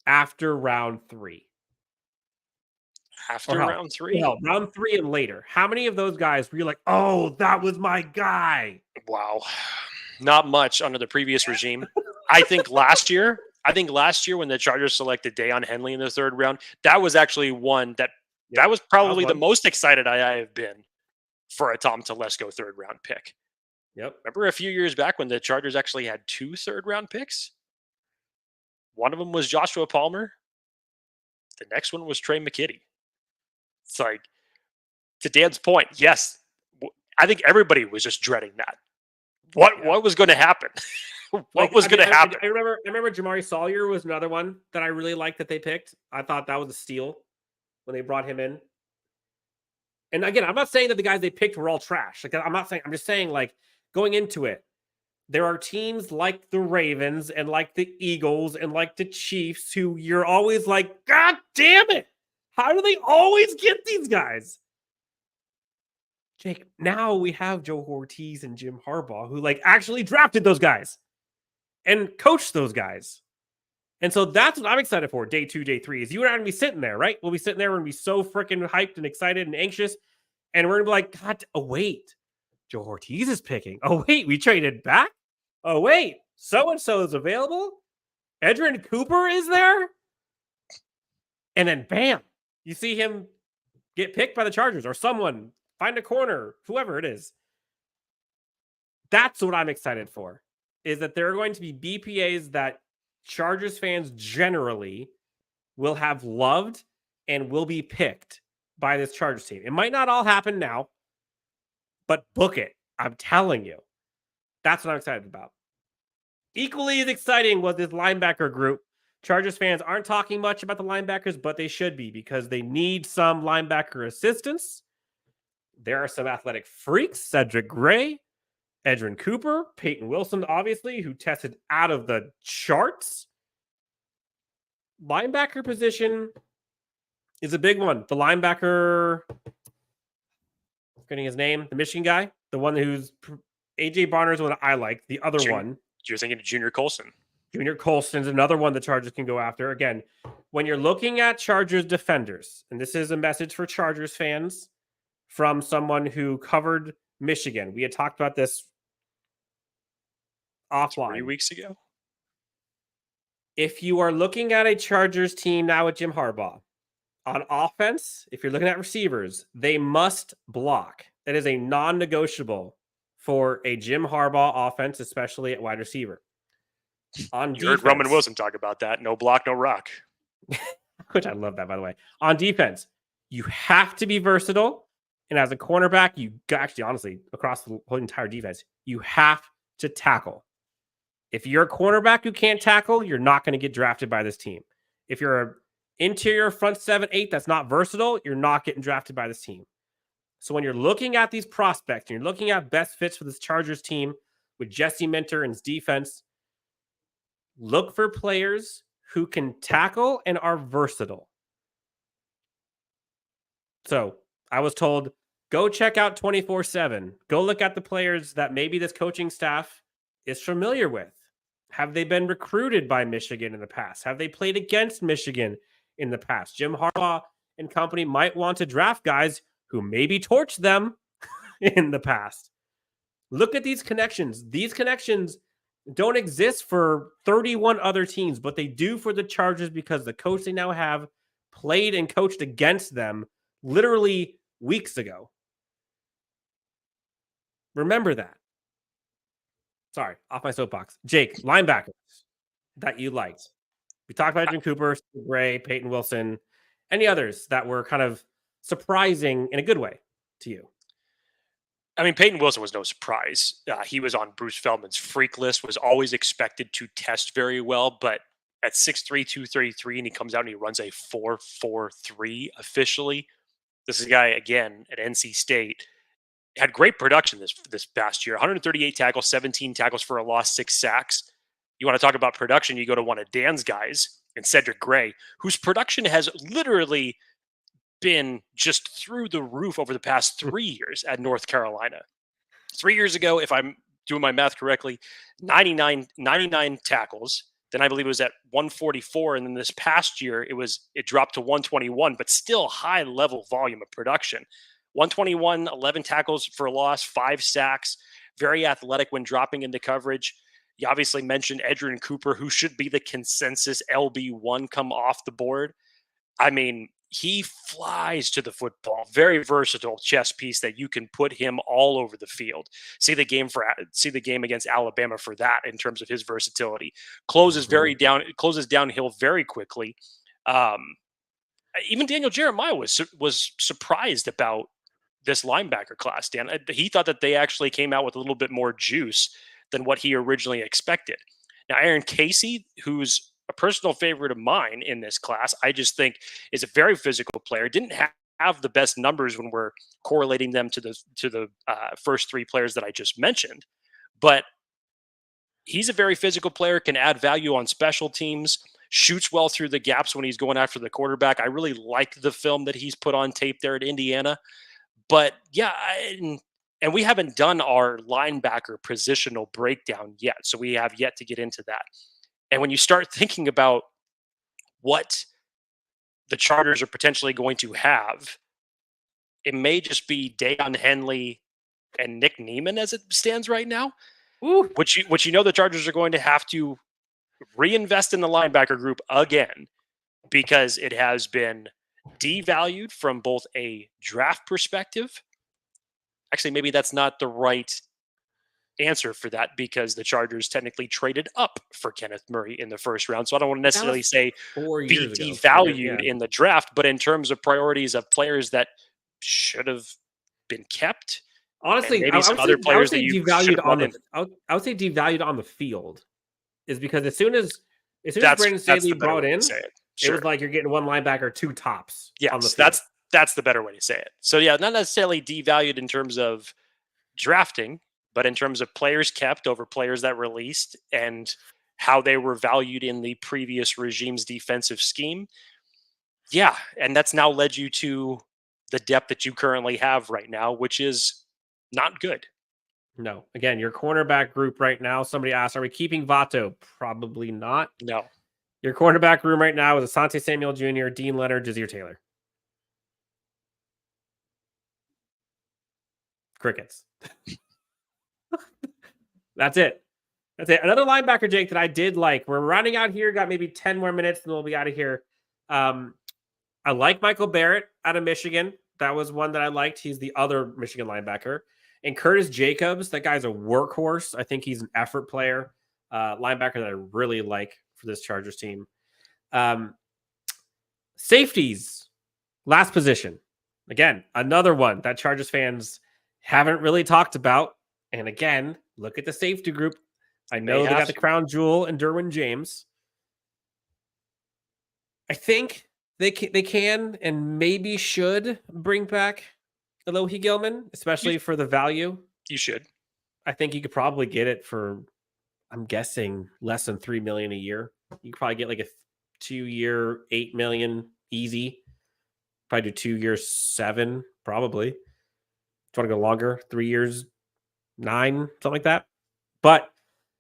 after round 3? After round 3? Well, round 3 and later. How many of those guys were you like, oh, that was my guy? Wow. Not much under the previous regime. I think last year when the Chargers selected Daiyan Henley in the 3rd round, that was actually one that was probably the most excited I have been for a Tom Telesco 3rd round pick. Yep. Remember a few years back when the Chargers actually had 2 3rd round picks? One of them was Joshua Palmer. The next one was Trey McKitty. It's like, to Dan's point, yes, I think everybody was just dreading that. What was going to happen? What was going to happen? I remember Jamari Sawyer was another one that I really liked that they picked. I thought that was a steal when they brought him in. And again, I'm not saying that the guys they picked were all trash. Like, I'm just saying, like, going into it, there are teams like the Ravens and like the Eagles and like the Chiefs who you're always like, God damn it. How do they always get these guys? Jake, now we have Joe Ortiz and Jim Harbaugh who, like, actually drafted those guys and coached those guys. And so that's what I'm excited for. Day 2, day 3 is you and I are going to be sitting there, right? We'll be sitting there. We're going to be so freaking hyped and excited and anxious. And we're going to be like, God, oh, wait. Joe Ortiz is picking. Oh, wait, we traded back? Oh, wait, so-and-so is available? Edgerrin Cooper is there? And then, bam, you see him get picked by the Chargers or someone find a corner, whoever it is. That's what I'm excited for, is that there are going to be BPAs that Chargers fans generally will have loved and will be picked by this Chargers team. It might not all happen now, but book it. I'm telling you. That's what I'm excited about. Equally as exciting was this linebacker group. Chargers fans aren't talking much about the linebackers, but they should be because they need some linebacker assistance. There are some athletic freaks, Cedric Gray, Edgerrin Cooper, Peyton Wilson, obviously, who tested out of the charts. Linebacker position is a big one. The linebacker, forgetting his name, the Michigan guy, the one who's AJ Barner is one I like. The other one. You're thinking of Junior Colson. Junior Colston's another one the Chargers can go after. Again, when you're looking at Chargers defenders, and this is a message for Chargers fans from someone who covered Michigan. We had talked about this offline 3 weeks ago. If you are looking at a Chargers team now with Jim Harbaugh, on offense, if you're looking at receivers, they must block. That is a non-negotiable for a Jim Harbaugh offense, especially at wide receiver. On you heard Roman Wilson talk about that. No block, no rock. Which I love that, by the way. On defense, you have to be versatile. And as a cornerback, you actually, honestly, across the whole entire defense, you have to tackle. If you're a cornerback who can't tackle, you're not going to get drafted by this team. If you're an interior front 7-8 that's not versatile, you're not getting drafted by this team. So when you're looking at these prospects, and you're looking at best fits for this Chargers team with Jesse Minter and his defense, look for players who can tackle and are versatile. So I was told, go check out 24/7. Go look at the players that maybe this coaching staff is familiar with. Have they been recruited by Michigan in the past? Have they played against Michigan in the past? Jim Harbaugh and company might want to draft guys who maybe torched them in the past. Look at these connections. These connections don't exist for 31 other teams, but they do for the Chargers because the coach they now have played and coached against them literally weeks ago. Remember that. Sorry, off my soapbox. Jake, linebackers that you liked. We talked about Jim Cooper, Gray, Peyton Wilson, any others that were kind of surprising in a good way to you? I mean, Peyton Wilson was no surprise. He was on Bruce Feldman's freak list, was always expected to test very well, but at 6'3", 233, and he comes out and he runs a 4.43 officially. This is a guy, again, at NC State, had great production this past year. 138 tackles, 17 tackles for a loss, 6 sacks. You want to talk about production, you go to one of Dan's guys, and Cedric Gray, whose production has literally been just through the roof over the past 3 years at North Carolina. 3 years ago, if I'm doing my math correctly, 99 tackles. Then I believe it was at 144. And then this past year, it dropped to 121, but still high level volume of production. 121, 11 tackles for a loss, 5 sacks, very athletic when dropping into coverage. You obviously mentioned Edgerrin Cooper, who should be the consensus LB1 come off the board. I mean, he flies to the football. Very versatile chess piece that you can put him all over the field. See the game against Alabama for that in terms of his versatility. Closes downhill very quickly. Even Daniel Jeremiah was surprised about this linebacker class, Dan. He thought that they actually came out with a little bit more juice than what he originally expected. Now, Aaron Casey, who's a personal favorite of mine in this class, I just think is a very physical player. Didn't have the best numbers when we're correlating them to the first 3 players that I just mentioned, but he's a very physical player, can add value on special teams, shoots well through the gaps when he's going after the quarterback. I really like the film that he's put on tape there at Indiana. But yeah, and we haven't done our linebacker positional breakdown yet, so we have yet to get into that. And when you start thinking about what the Chargers are potentially going to have, it may just be Daiyan, Henley, and Nick Neiman as it stands right now. Ooh. Which the Chargers are going to have to reinvest in the linebacker group again, because it has been devalued from both a draft perspective. Actually, maybe that's not the right answer for that, because the Chargers technically traded up for Kenneth Murray in the first round. So I don't want to necessarily say 4 be years ago. devalued in the draft, but in terms of priorities of players that should have been kept, honestly, maybe some other players that you should have brought in. I would say devalued on the field, is because as soon as Brandon That's Staley the better brought way in, to say it. it Sure. was like you're getting one linebacker, 2 tops on the Yes, field. that's the better way to say it. So yeah, not necessarily devalued in terms of drafting, but in terms of players kept over players that released and how they were valued in the previous regime's defensive scheme. Yeah, and that's now led you to the depth that you currently have right now, which is not good. No. Again, your cornerback group right now, somebody asked, are we keeping Vato? Probably not. No. Your cornerback room right now is Asante Samuel Jr., Dean Leonard, Jazeer Taylor. Crickets. That's it. Another linebacker, Jake, that I did like. We're rounding out here. Got maybe 10 more minutes, and we'll be out of here. I like Michael Barrett out of Michigan. That was one that I liked. He's the other Michigan linebacker. And Curtis Jacobs, that guy's a workhorse. I think he's an effort player. Linebacker that I really like for this Chargers team. Safeties, last position. Again, another one that Chargers fans haven't really talked about. And again, look at the safety group. I know they got the crown jewel and Derwin James. I think they can and maybe should bring back Alohi Gilman, especially for the value. You should. I think you could probably get it for, I'm guessing, less than $3 million a year. You could probably get like a 2-year, $8 million easy. Probably do 2 years, 7, probably. Do you want to go longer? 3 years, 9, something like that. But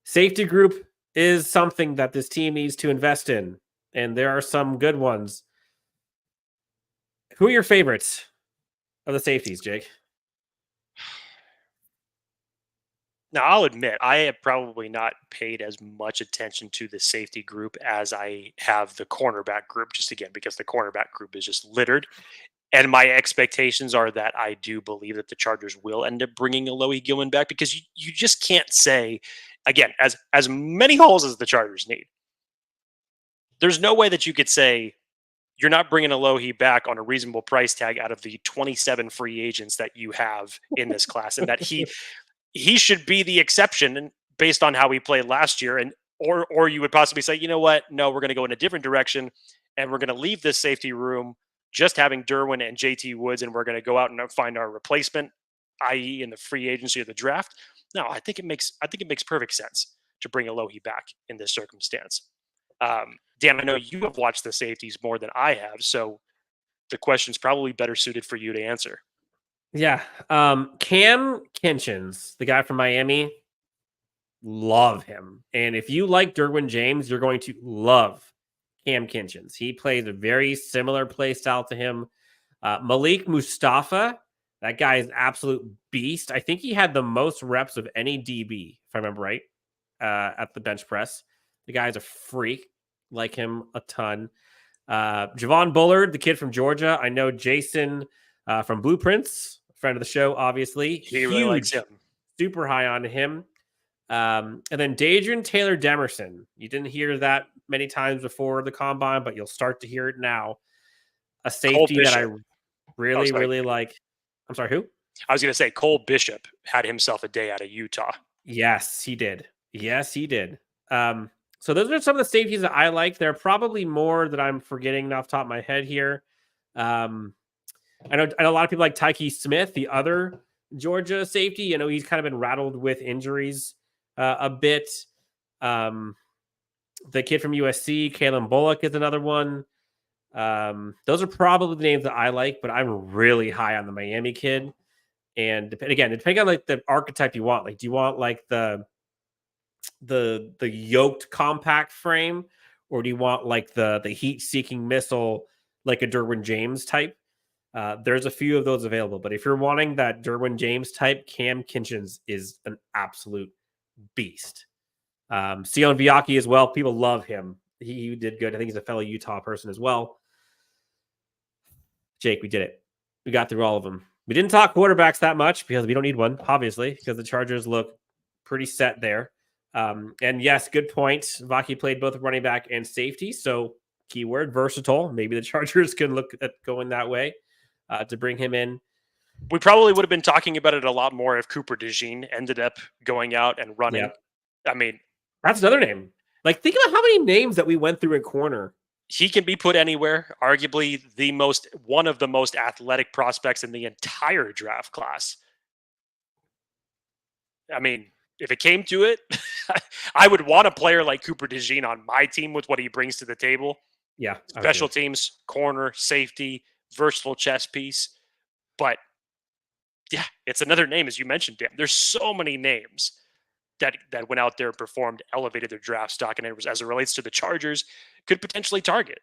safety group is something that this team needs to invest in. And there are some good ones. Who are your favorites of the safeties, Jake? Now, I'll admit, I have probably not paid as much attention to the safety group as I have the cornerback group, just again, because the cornerback group is just littered. And my expectations are that I do believe that the Chargers will end up bringing Alohi Gilman back, because you just can't say, again, as many holes as the Chargers need, there's no way that you could say you're not bringing Alohi back on a reasonable price tag out of the 27 free agents that you have in this class, and that he should be the exception, and based on how he played last year. And or you would possibly say, you know what, no, we're going to go in a different direction, and we're going to leave this safety room just having Derwin and JT Woods, and we're going to go out and find our replacement, i.e. in the free agency or the draft. No, I think it makes perfect sense to bring Alohi back in this circumstance. Dan, I know you have watched the safeties more than I have, so the question's probably better suited for you to answer. Yeah. Cam Kinchins, the guy from Miami, love him. And if you like Derwin James, you're going to love Cam Kinchins. He plays a very similar play style to him. Malik Mustafa, that guy is an absolute beast. I think he had the most reps of any DB, if I remember right, at the bench press. The guy's a freak. Like him a ton. Javon Bullard, the kid from Georgia. I know Jason from Blueprints, friend of the show, obviously. He really likes him. Super high on him. And then Dadrian Taylor Demerson. You didn't hear that many times before the combine, but you'll start to hear it now. A safety that I really, really like. I'm sorry, who? I was going to say Cole Bishop had himself a day out of Utah. Yes, he did. So those are some of the safeties that I like. There are probably more that I'm forgetting off the top of my head here. I know a lot of people like Tyke Smith, the other Georgia safety. You know, he's kind of been rattled with injuries a bit. The kid from USC, Kalen Bullock, is another one. Those are probably the names that I like, but I'm really high on the Miami kid. And depending on like the archetype you want, like, do you want like the yoked compact frame, or do you want like the heat-seeking missile, like a Derwin James type? There's a few of those available, but if you're wanting that Derwin James type, Cam Kinchins is an absolute beast. Sion Viaki as well. People love him. He did good. I think he's a fellow Utah person as well. Jake, we did it. We got through all of them. We didn't talk quarterbacks that much because we don't need one, obviously, because the Chargers look pretty set there. And yes, good point. Vaki played both running back and safety, so keyword versatile. Maybe the Chargers can look at going that way to bring him in. We probably would have been talking about it a lot more if Cooper DeJean ended up going out and running. Yep. I mean, that's another name. Like, think about how many names that we went through in corner. He can be put anywhere. Arguably one of the most athletic prospects in the entire draft class. I mean, if it came to it, I would want a player like Cooper DeJean on my team with what he brings to the table. Yeah. Special teams, corner, safety, versatile chess piece. But yeah, it's another name, as you mentioned, Dan. There's so many names that went out there and performed, elevated their draft stock, and as it relates to the Chargers, could potentially target.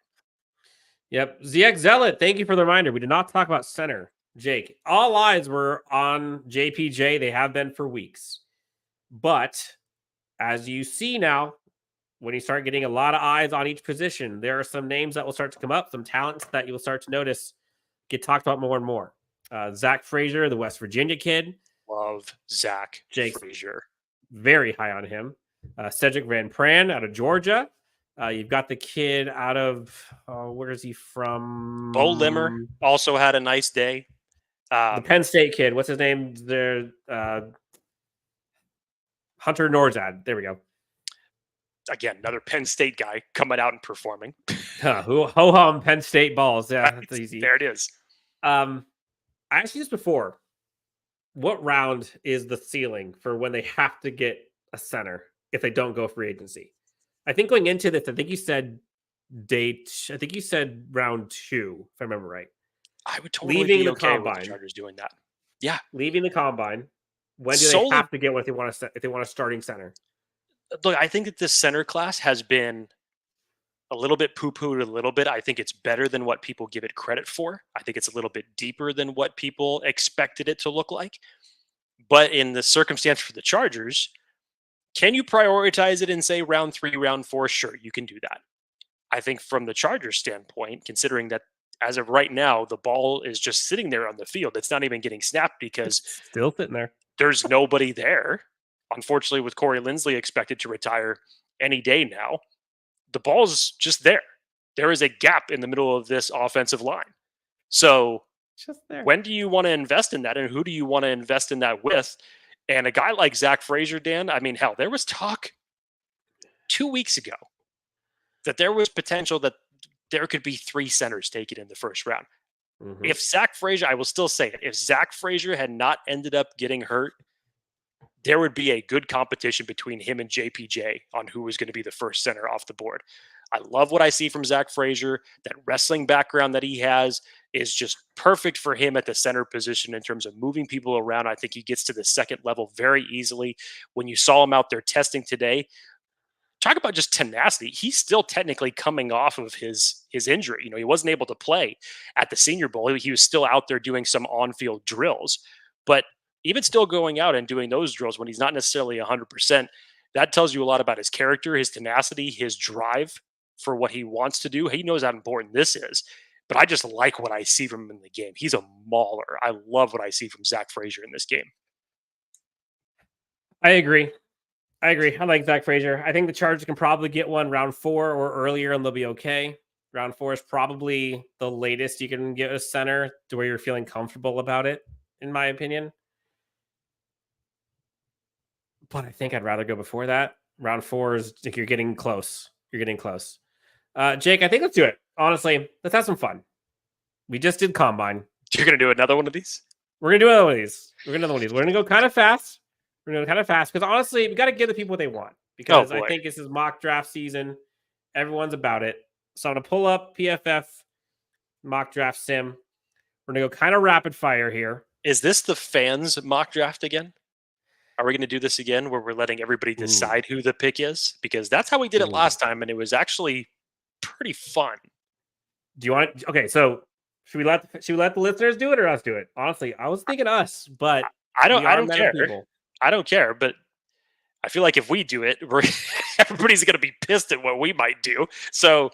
Yep. ZX Zealot, thank you for the reminder. We did not talk about center. Jake, all eyes were on JPJ. They have been for weeks. But as you see now, when you start getting a lot of eyes on each position, there are some names that will start to come up, some talents that you'll start to notice get talked about more and more. Zach Frazier, the West Virginia kid. Love Zach Frazier. Very high on him. Cedric Van Pran out of Georgia. You've got the kid out of, where is he from? Bo Limmer also had a nice day. The Penn State kid. What's his name? Hunter Norzad. There we go. Again, another Penn State guy coming out and performing. Ho-hum Penn State balls. Yeah, that's easy. There it is. I asked you this before. What round is the ceiling for when they have to get a center if they don't go free agency? I think going into this, I think you said round 2, if I remember right. I would totally leaving be the okay combine. with the Chargers doing that. Yeah. Leaving the combine. When do they have to get one if they want a starting center? Look, I think that this center class has been a little bit poo-pooed a little bit. I think it's better than what people give it credit for. I think it's a little bit deeper than what people expected it to look like. But in the circumstance for the Chargers, can you prioritize it and say round 3, round 4? Sure, you can do that. I think from the Chargers standpoint, considering that as of right now, the ball is just sitting there on the field. It's not even getting snapped because it's still sitting there. There's nobody there. Unfortunately, with Corey Linsley expected to retire any day now, the ball's just there. There is a gap in the middle of this offensive line. So just there. When do you want to invest in that, and who do you want to invest in that with? And a guy like Zach Frazier, Dan, I mean, hell, there was talk 2 weeks ago that there was potential that there could be 3 centers taken in the first round. Mm-hmm. If Zach Frazier, I will still say it, if Zach Frazier had not ended up getting hurt, there would be a good competition between him and JPJ on who was going to be the first center off the board. I love what I see from Zach Frazier. That wrestling background that he has is just perfect for him at the center position in terms of moving people around. I think he gets to the second level very easily. When you saw him out there testing today, talk about just tenacity. He's still technically coming off of his injury. You know, he wasn't able to play at the Senior Bowl. He was still out there doing some on-field drills. But even still going out and doing those drills when he's not necessarily 100%, that tells you a lot about his character, his tenacity, his drive for what he wants to do. He knows how important this is. But I just like what I see from him in the game. He's a mauler. I love what I see from Zach Frazier in this game. I agree. I like Zach Frazier. I think the Chargers can probably get one round 4 or earlier, and they'll be okay. Round 4 is probably the latest you can get a center to where you're feeling comfortable about it, in my opinion. But I think I'd rather go before that. Round 4 is like you're getting close. Jake, I think let's do it. Honestly, let's have some fun. We just did combine. You're going to do another one of these? We're going to do another one of these. We're going to go kind of fast. Because honestly, we got to give the people what they want. Because I think this is mock draft season. Everyone's about it. So I'm going to pull up PFF mock draft sim. We're going to go kind of rapid fire here. Is this the fans mock draft again? Are we going to do this again where we're letting everybody decide who the pick is? Because that's how we did it last time, and it was actually pretty fun. Do you want? Okay, so should we let the listeners do it or us do it? Honestly, I was thinking us, but I don't care. People. I don't care, but I feel like if we do it, everybody's going to be pissed at what we might do. So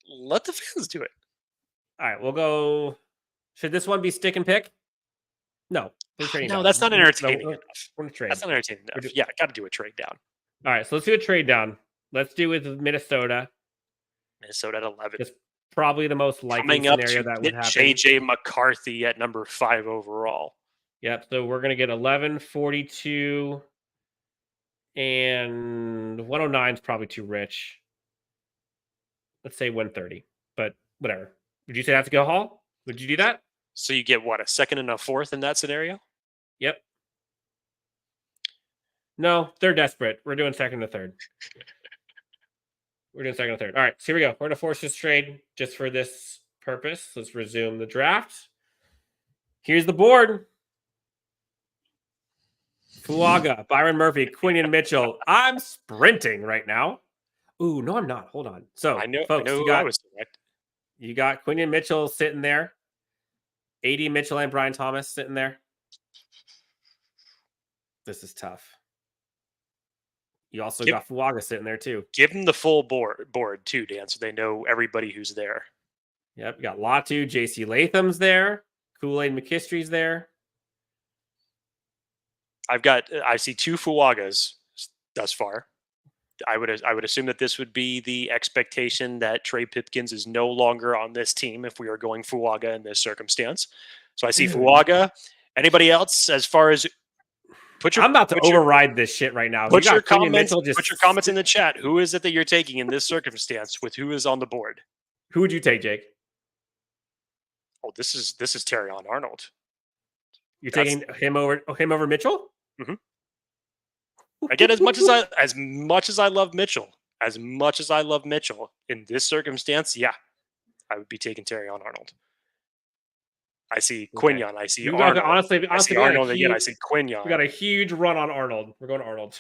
let the fans do it. All right, we'll go. Should this one be stick and pick? No, we're trading down. That's not entertaining enough. We're going to trade. That's not entertaining enough. Yeah, got to do a trade down. All right, so let's do a trade down. Let's do with Minnesota. Minnesota at 11. It's probably the most likely scenario that would happen. JJ McCarthy at number 5 overall. Yep. So we're going to get 11, 42, and 109 is probably too rich. Let's say 130, but whatever. Would you say that's a go haul? Would you do that? So you get what, a second and a fourth in that scenario? Yep. No, they're desperate. We're doing second and third. We're doing second and third. All right, so here we go. We're going to force this trade just for this purpose. Let's resume the draft. Here's the board. Fuaga, Byron Murphy, Quentin Mitchell. I'm sprinting right now. Ooh, no, I'm not. Hold on. So, I know, folks, I was correct. You got Quentin Mitchell sitting there. AD Mitchell and Brian Thomas sitting there. This is tough. You also got Fuaga sitting there too. Give them the full board too, Dan, so they know everybody who's there. Yep, you got Latu, JC Latham's there. Kool-Aid McKistry's there. I see 2 Fuagas thus far. I would assume that this would be the expectation that Trey Pipkins is no longer on this team if we are going Fuaga in this circumstance. So I see Fuaga. Anybody else as far as I'm about to override this shit right now. Put your comments in the chat. Who is it that you're taking in this circumstance with who is on the board? Who would you take, Jake? Oh, this is Terrion Arnold. You're taking him over Mitchell? Mm-hmm. Again, as much as I love Mitchell, in this circumstance, yeah, I would be taking Terrion Arnold. I see Quinyon. I see Arnold. Honestly, I see Arnold again. I see Quinyon. We got a huge run on Arnold. We're going to Arnold.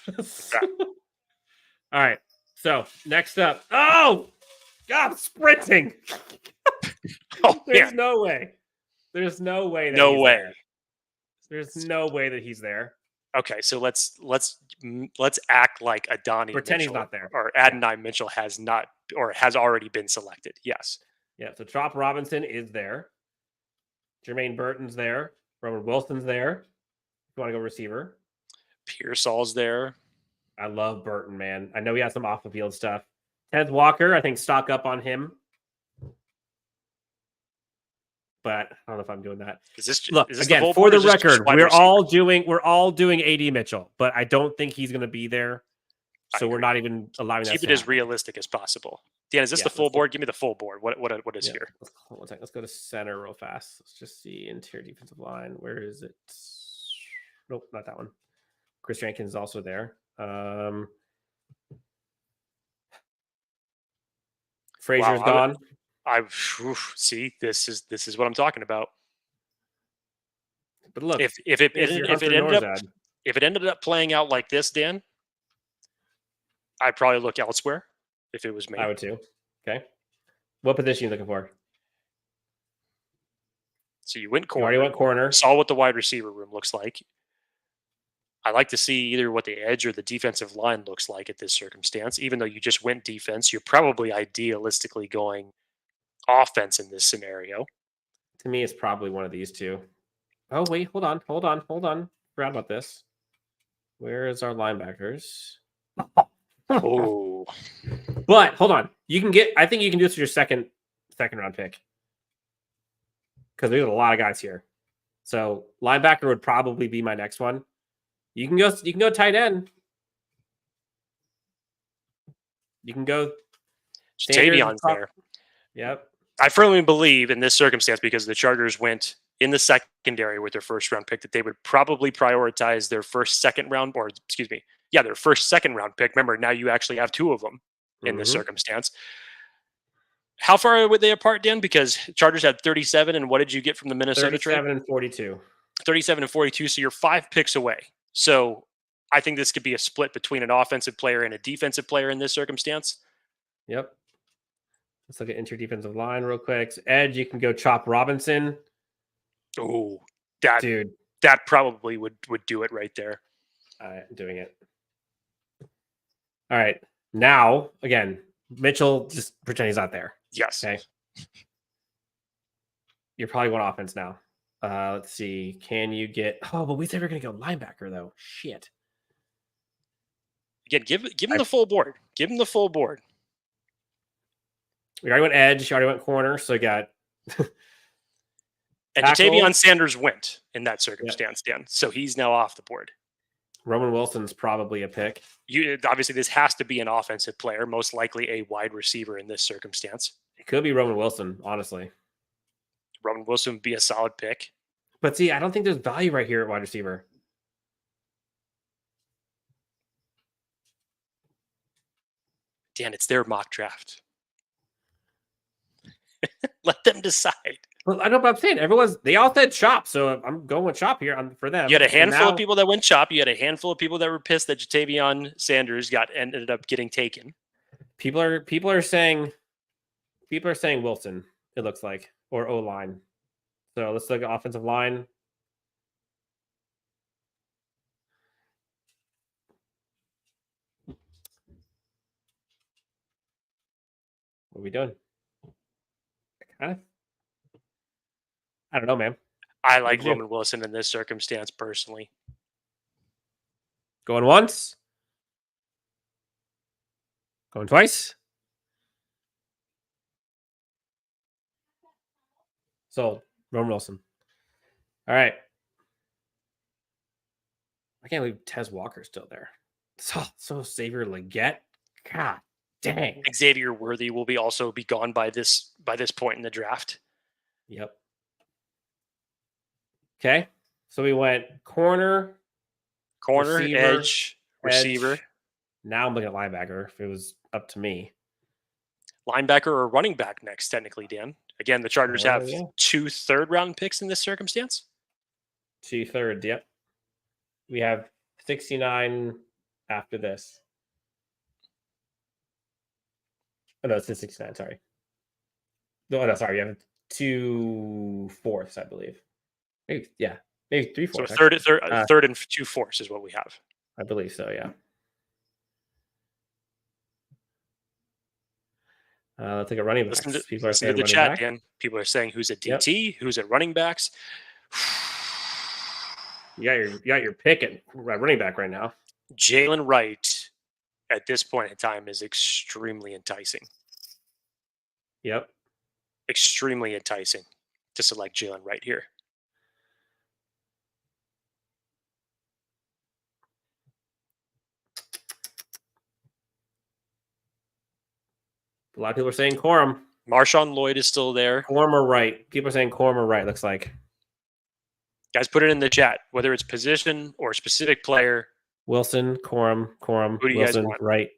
All right. So next up. Oh, God, I'm sprinting. There's no way. There's no way. There's no way that he's there. Okay, so let's act like Adani pretend Mitchell, he's not there, or Adonai Mitchell has not, or has already been selected. Yes. Yeah. So Trop Robinson is there. Jermaine Burton's there. Roman Wilson's there. If you want to go receiver, Pearsall's there. I love Burton, man. I know he has some off the field stuff. Ted Walker, I think stock up on him. But I don't know if I'm doing that. Is this again for the record? We're all doing AD Mitchell, but I don't think he's going to be there. So we're not even allowing that. Keep it as realistic as possible. Dan, is this the full board? Give me the full board. What is here? Let's go to center real fast. Let's just see interior defensive line. Where is it? Nope, not that one. Chris Jenkins is also there. Frazier's gone. See, this is what I'm talking about. But look, if it ended up playing out like this, Dan, I'd probably look elsewhere if it was me. I would too. Okay. What position are you looking for? So you went corner. You already went corner. Saw what the wide receiver room looks like. I like to see either what the edge or the defensive line looks like at this circumstance. Even though you just went defense, you're probably idealistically going offense in this scenario. To me, it's probably one of these two. Oh, wait, hold on. Forgot about this. Where is our linebackers? Oh. But hold on. I think you can do this with your second round pick. Because there's a lot of guys here. So linebacker would probably be my next one. You can go tight end. You can go Tavion's there. Yep. I firmly believe in this circumstance, because the Chargers went in the secondary with their first round pick, that they would probably prioritize their second round pick. Remember, now you actually have 2 of them in this circumstance. How far were they apart, Dan? Because Chargers had 37, and what did you get from the Minnesota trade? 37 and 42. 37 and 42, so you're 5 picks away. So I think this could be a split between an offensive player and a defensive player in this circumstance. Yep. Let's look at interior defensive line real quick. So edge, you can go Chop Robinson. Oh, that Dude. That probably would do it right there. I'm doing it. All right. Now, again, Mitchell, just pretend he's not there. Yes. Okay. You're probably going offense now. Let's see. Can you get... Oh, but we said we are going to go linebacker, though. Shit. Again, give him the full board. Give him the full board. We already went edge. You already went corner. So you got... And Ja'Tavion Sanders went in that circumstance, Dan. So he's now off the board. Roman Wilson's probably a pick. Obviously, this has to be an offensive player, most likely a wide receiver in this circumstance. It could be Roman Wilson, honestly. Roman Wilson would be a solid pick. But see, I don't think there's value right here at wide receiver. Dan, it's their mock draft. Let them decide. Well, I know what I'm saying. They all said Chop, so I'm going with Chop here for them. You had a handful of people that went Chop. You had a handful of people that were pissed that Ja'Tavion Sanders ended up getting taken. People are saying Wilson, it looks like, or O-line. So let's look at offensive line. What are we doing? I don't know, man. I like Roman Wilson in this circumstance personally. Going once. Going twice. Sold. Roman Wilson. All right. I can't believe Tez Walker's still there. So Xavier Legette. God dang. Xavier Worthy will also be gone by this point in the draft. Yep. Okay. So we went corner, edge, receiver. Now I'm looking at linebacker if it was up to me. Linebacker or running back next, technically, Dan. Again, the Chargers have 2 third-round picks in this circumstance. 2 thirds, yep. We have 69 after this. Oh, no, it's 69, sorry. No, sorry. You have 2 fourths, I believe. Maybe 3 fourths. So third and 2 fourths is what we have. I believe so, yeah. Let's take a running back. Listen to the chat, Dan. People are saying who's at DT, who's at running backs. You got your pick at running back right now. Jalen Wright at this point in time is extremely enticing. Yep. Extremely enticing to select Jalen Wright here. A lot of people are saying Corum. Marshawn Lloyd is still there. Corum or right. People are saying Corum or right, looks like. Guys, put it in the chat, whether it's position or specific player. Wilson, Corum, Who do you Wilson, guys want?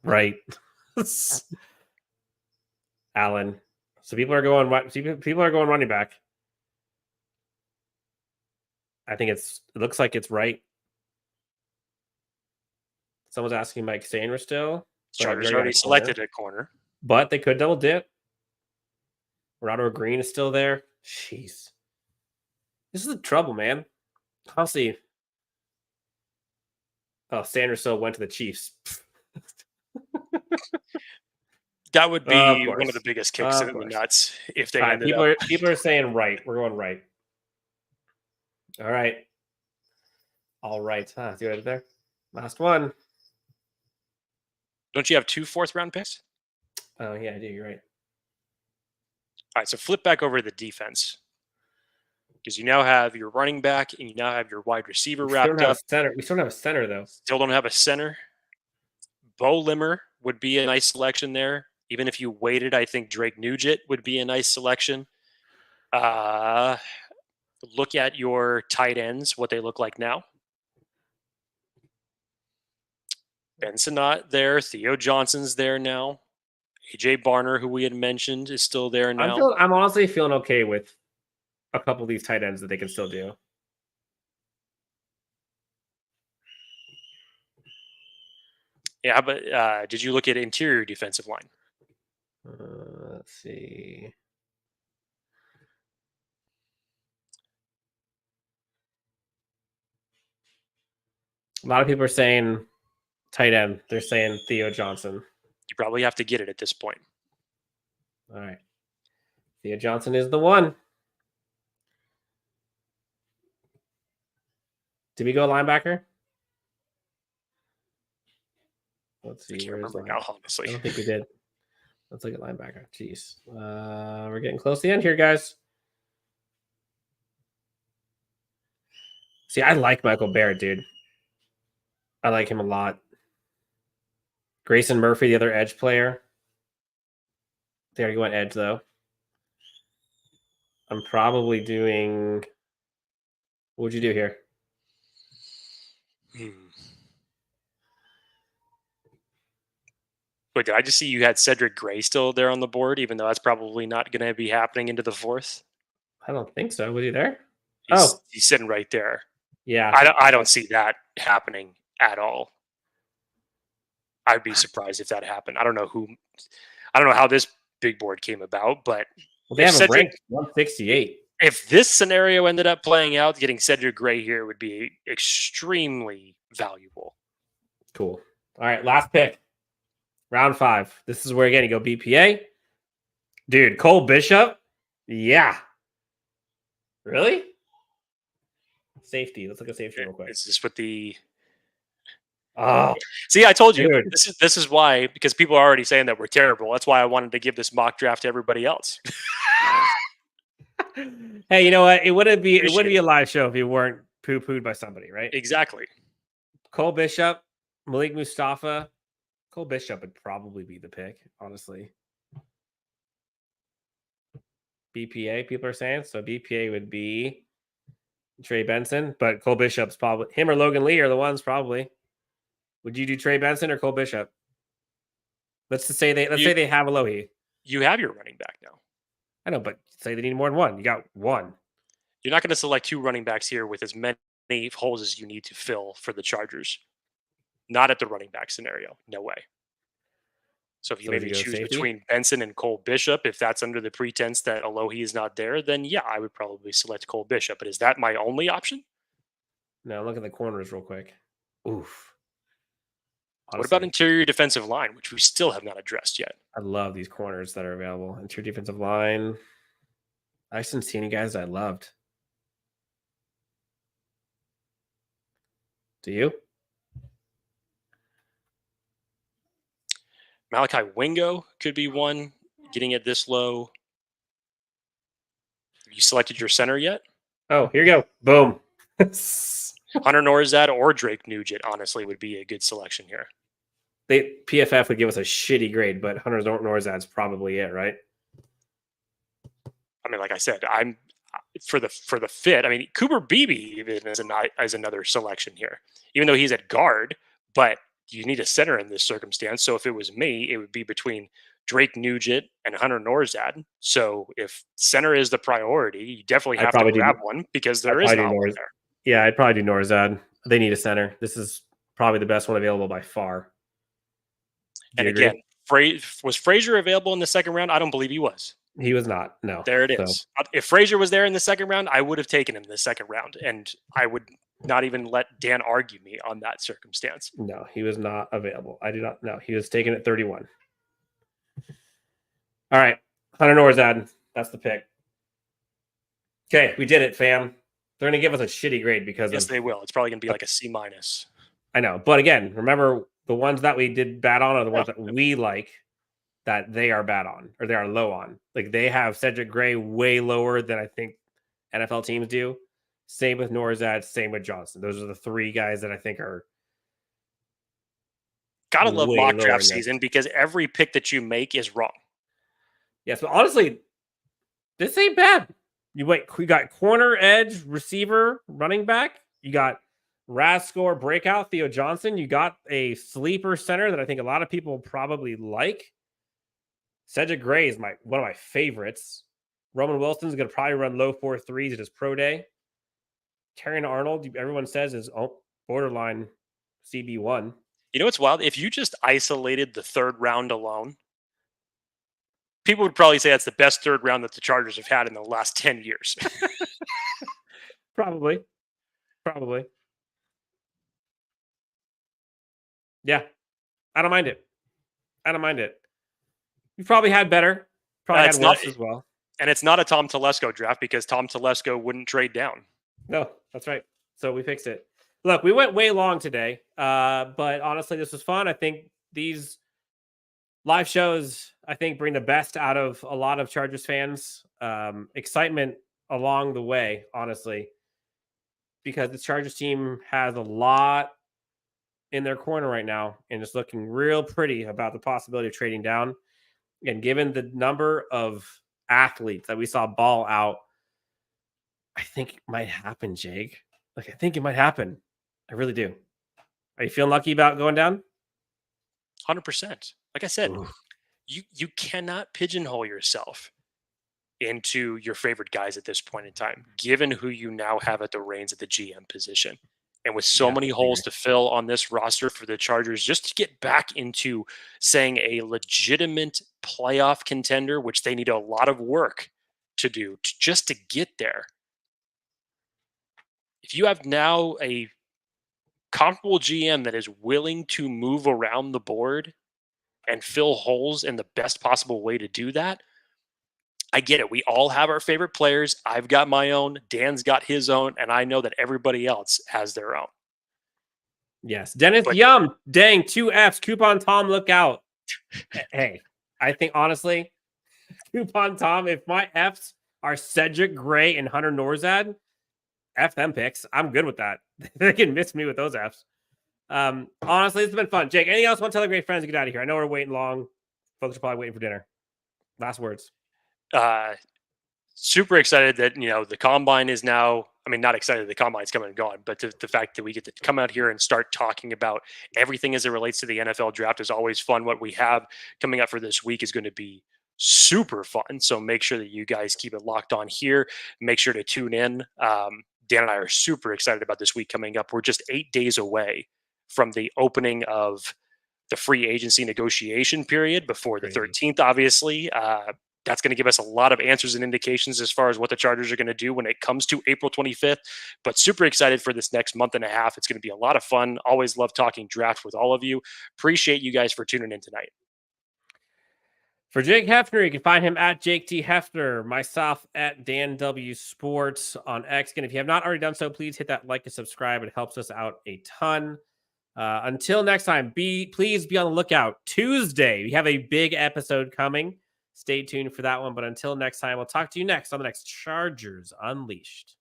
right. Allen. So people are going running back. I think it looks like it's right. Someone's asking Mike Sainer still. Chargers already selected a corner. But they could double dip. Ronaldo Green is still there. Jeez. This is the trouble, man. Honestly. Oh, Sanders still went to the Chiefs. That would be one of the biggest kicks in the nuts if they ended up. People are saying right. We're going right. All right. All right. See what I did there? Last one. Don't you have 2 fourth-round picks? Oh, yeah, I do. You're right. All right, so flip back over to the defense. Because you now have your running back and you now have your wide receiver wrapped up. We still don't have a center, though. Still don't have a center. Bo Limmer would be a nice selection there. Even if you waited, I think Drake Nugent would be a nice selection. Look at your tight ends, what they look like now. Benson not there. Theo Johnson's there now. AJ Barner, who we had mentioned, is still there now. I'm honestly feeling okay with a couple of these tight ends that they can still do. Yeah, but did you look at interior defensive line? Let's see. A lot of people are saying tight end. They're saying Theo Johnson. You probably have to get it at this point. All right. Theo Johnson is the one. Did we go linebacker? Let's see. I can't Where's remember now, honestly. I don't think we did. Let's look at linebacker. Jeez. We're getting close to the end here, guys. See, I like Michael Barrett, dude. I like him a lot. Grayson Murphy, the other edge player. They already went edge, though. I'm probably doing... What would you do here? Wait, did I just see you had Cedric Gray still there on the board, even though that's probably not going to be happening into the fourth? I don't think so. Was he there? He's sitting right there. Yeah. I don't see that happening at all. I'd be surprised if that happened. I don't know how this big board came about, but they have him ranked 168. If this scenario ended up playing out, getting Cedric Gray here would be extremely valuable. Cool. All right, last pick. Round 5. This is where, again, you go BPA. Dude, Cole Bishop? Yeah. Really? Safety. Let's look at safety real quick. Is this with the... Oh, see, I told you. Dude. This is why, because people are already saying that we're terrible. That's why I wanted to give this mock draft to everybody else. Hey, you know what? It wouldn't be a live show if you weren't poo-pooed by somebody, right? Exactly. Cole Bishop, Malik Mustafa. Cole Bishop would probably be the pick, honestly. BPA, people are saying. So BPA would be Trey Benson, but Cole Bishop's probably him or Logan Lee are the ones probably. Would you do Trey Benson or Cole Bishop? Let's say they have Alohi. You have your running back now. I know, but say they need more than one. You got one. You're not going to select 2 running backs here with as many holes as you need to fill for the Chargers. Not at the running back scenario. No way. So if you maybe choose between Benson and Cole Bishop, if that's under the pretense that Alohi is not there, then yeah, I would probably select Cole Bishop. But is that my only option? No, look at the corners real quick. Oof. Honestly. What about interior defensive line, which we still have not addressed yet? I love these corners that are available. Interior defensive line. I just didn't see any guys I loved. Do you? Malachi Wingo could be one. Getting it this low. Have you selected your center yet? Oh, here you go. Boom. Hunter Norzad or Drake Nugent, honestly, would be a good selection here. PFF would give us a shitty grade, but Hunter Norzad's probably it, right? I mean, like I said, I'm for the fit. I mean, Cooper Beebe even as another selection here, even though he's at guard, but you need a center in this circumstance. So if it was me, it would be between Drake Nugent and Hunter Norzad. So if center is the priority, you definitely have to grab one because there is not one there. Yeah, I'd probably do Norzad. They need a center. This is probably the best one available by far. And again, was Frazier available in the second round? I don't believe he was. He was not. No. There it is. If Frazier was there in the second round, I would have taken him in the second round, and I would not even let Dan argue me on that circumstance. No, he was not available. I do not know. He was taken at 31. All right. Hunter Norzad. That's the pick. Okay, we did it, fam. They're going to give us a shitty grade because they will. It's probably going to be like a C-. I know. But again, remember the ones that we did bad on are the ones that we like that they are bad on or they are low on. Like they have Cedric Gray way lower than I think NFL teams do. Same with Norzad, same with Johnston. Those are the 3 guys that I think are gotta love mock draft season because every pick that you make is wrong. Yes, but honestly, this ain't bad. We got corner, edge, receiver, running back. You got Rascore, breakout, Theo Johnson. You got a sleeper center that I think a lot of people probably like. Cedric Gray is one of my favorites. Roman Wilson's going to probably run low 4.3s at his pro day. Terrion Arnold, everyone says, is borderline CB1. You know what's wild? If you just isolated the third round alone, people would probably say that's the best third round that the Chargers have had in the last 10 years. Probably. Yeah. I don't mind it. You've probably had better. Probably had worse as well. And it's not a Tom Telesco draft because Tom Telesco wouldn't trade down. No, that's right. So we fixed it. Look, we went way long today, but honestly, this was fun. I think these live shows, bring the best out of a lot of Chargers fans. Excitement along the way, honestly, because the Chargers team has a lot in their corner right now and it's looking real pretty about the possibility of trading down. And given the number of athletes that we saw ball out, I think it might happen, Jake. I think it might happen. I really do. Are you feeling lucky about going down? 100%. Like I said, you cannot pigeonhole yourself into your favorite guys at this point in time, given who you now have at the reins at the GM position. And with so many holes to fill on this roster for the Chargers, just to get back into saying a legitimate playoff contender, which they need a lot of work to do just to get there. If you have now a comparable GM that is willing to move around the board and fill holes in the best possible way to do that, I get it. We all have our favorite players. I've got my own. Dan's got his own. And I know that everybody else has their own. Yes. Dennis Yum. Dang, 2 Fs. Coupon Tom, look out. Hey, I think honestly, Coupon Tom, if my Fs are Cedric Gray and Hunter Norzad, F them picks. I'm good with that. They can miss me with those Fs. Honestly, it's been fun. Jake, anything else want to tell the great friends to get out of here? I know we're waiting long. Folks are probably waiting for dinner. Last words. Super excited that, the combine is now, not excited the combine's coming and gone, but the fact that we get to come out here and start talking about everything as it relates to the NFL draft is always fun. What we have coming up for this week is going to be super fun. So make sure that you guys keep it locked on here. Make sure to tune in. Dan and I are super excited about this week coming up. We're just 8 days away from the opening of the free agency negotiation period before the 13th, obviously. That's going to give us a lot of answers and indications as far as what the Chargers are going to do when it comes to April 25th. But super excited for this next month and a half. It's going to be a lot of fun. Always love talking draft with all of you. Appreciate you guys for tuning in tonight. For Jake Hefner, you can find him at Jake T. Hefner, myself at Dan W. Sports on X. And if you have not already done so, please hit that like and subscribe. It helps us out a ton. Until next time, please be on the lookout. Tuesday, we have a big episode coming. Stay tuned for that one. But until next time, we'll talk to you next on the next Chargers Unleashed.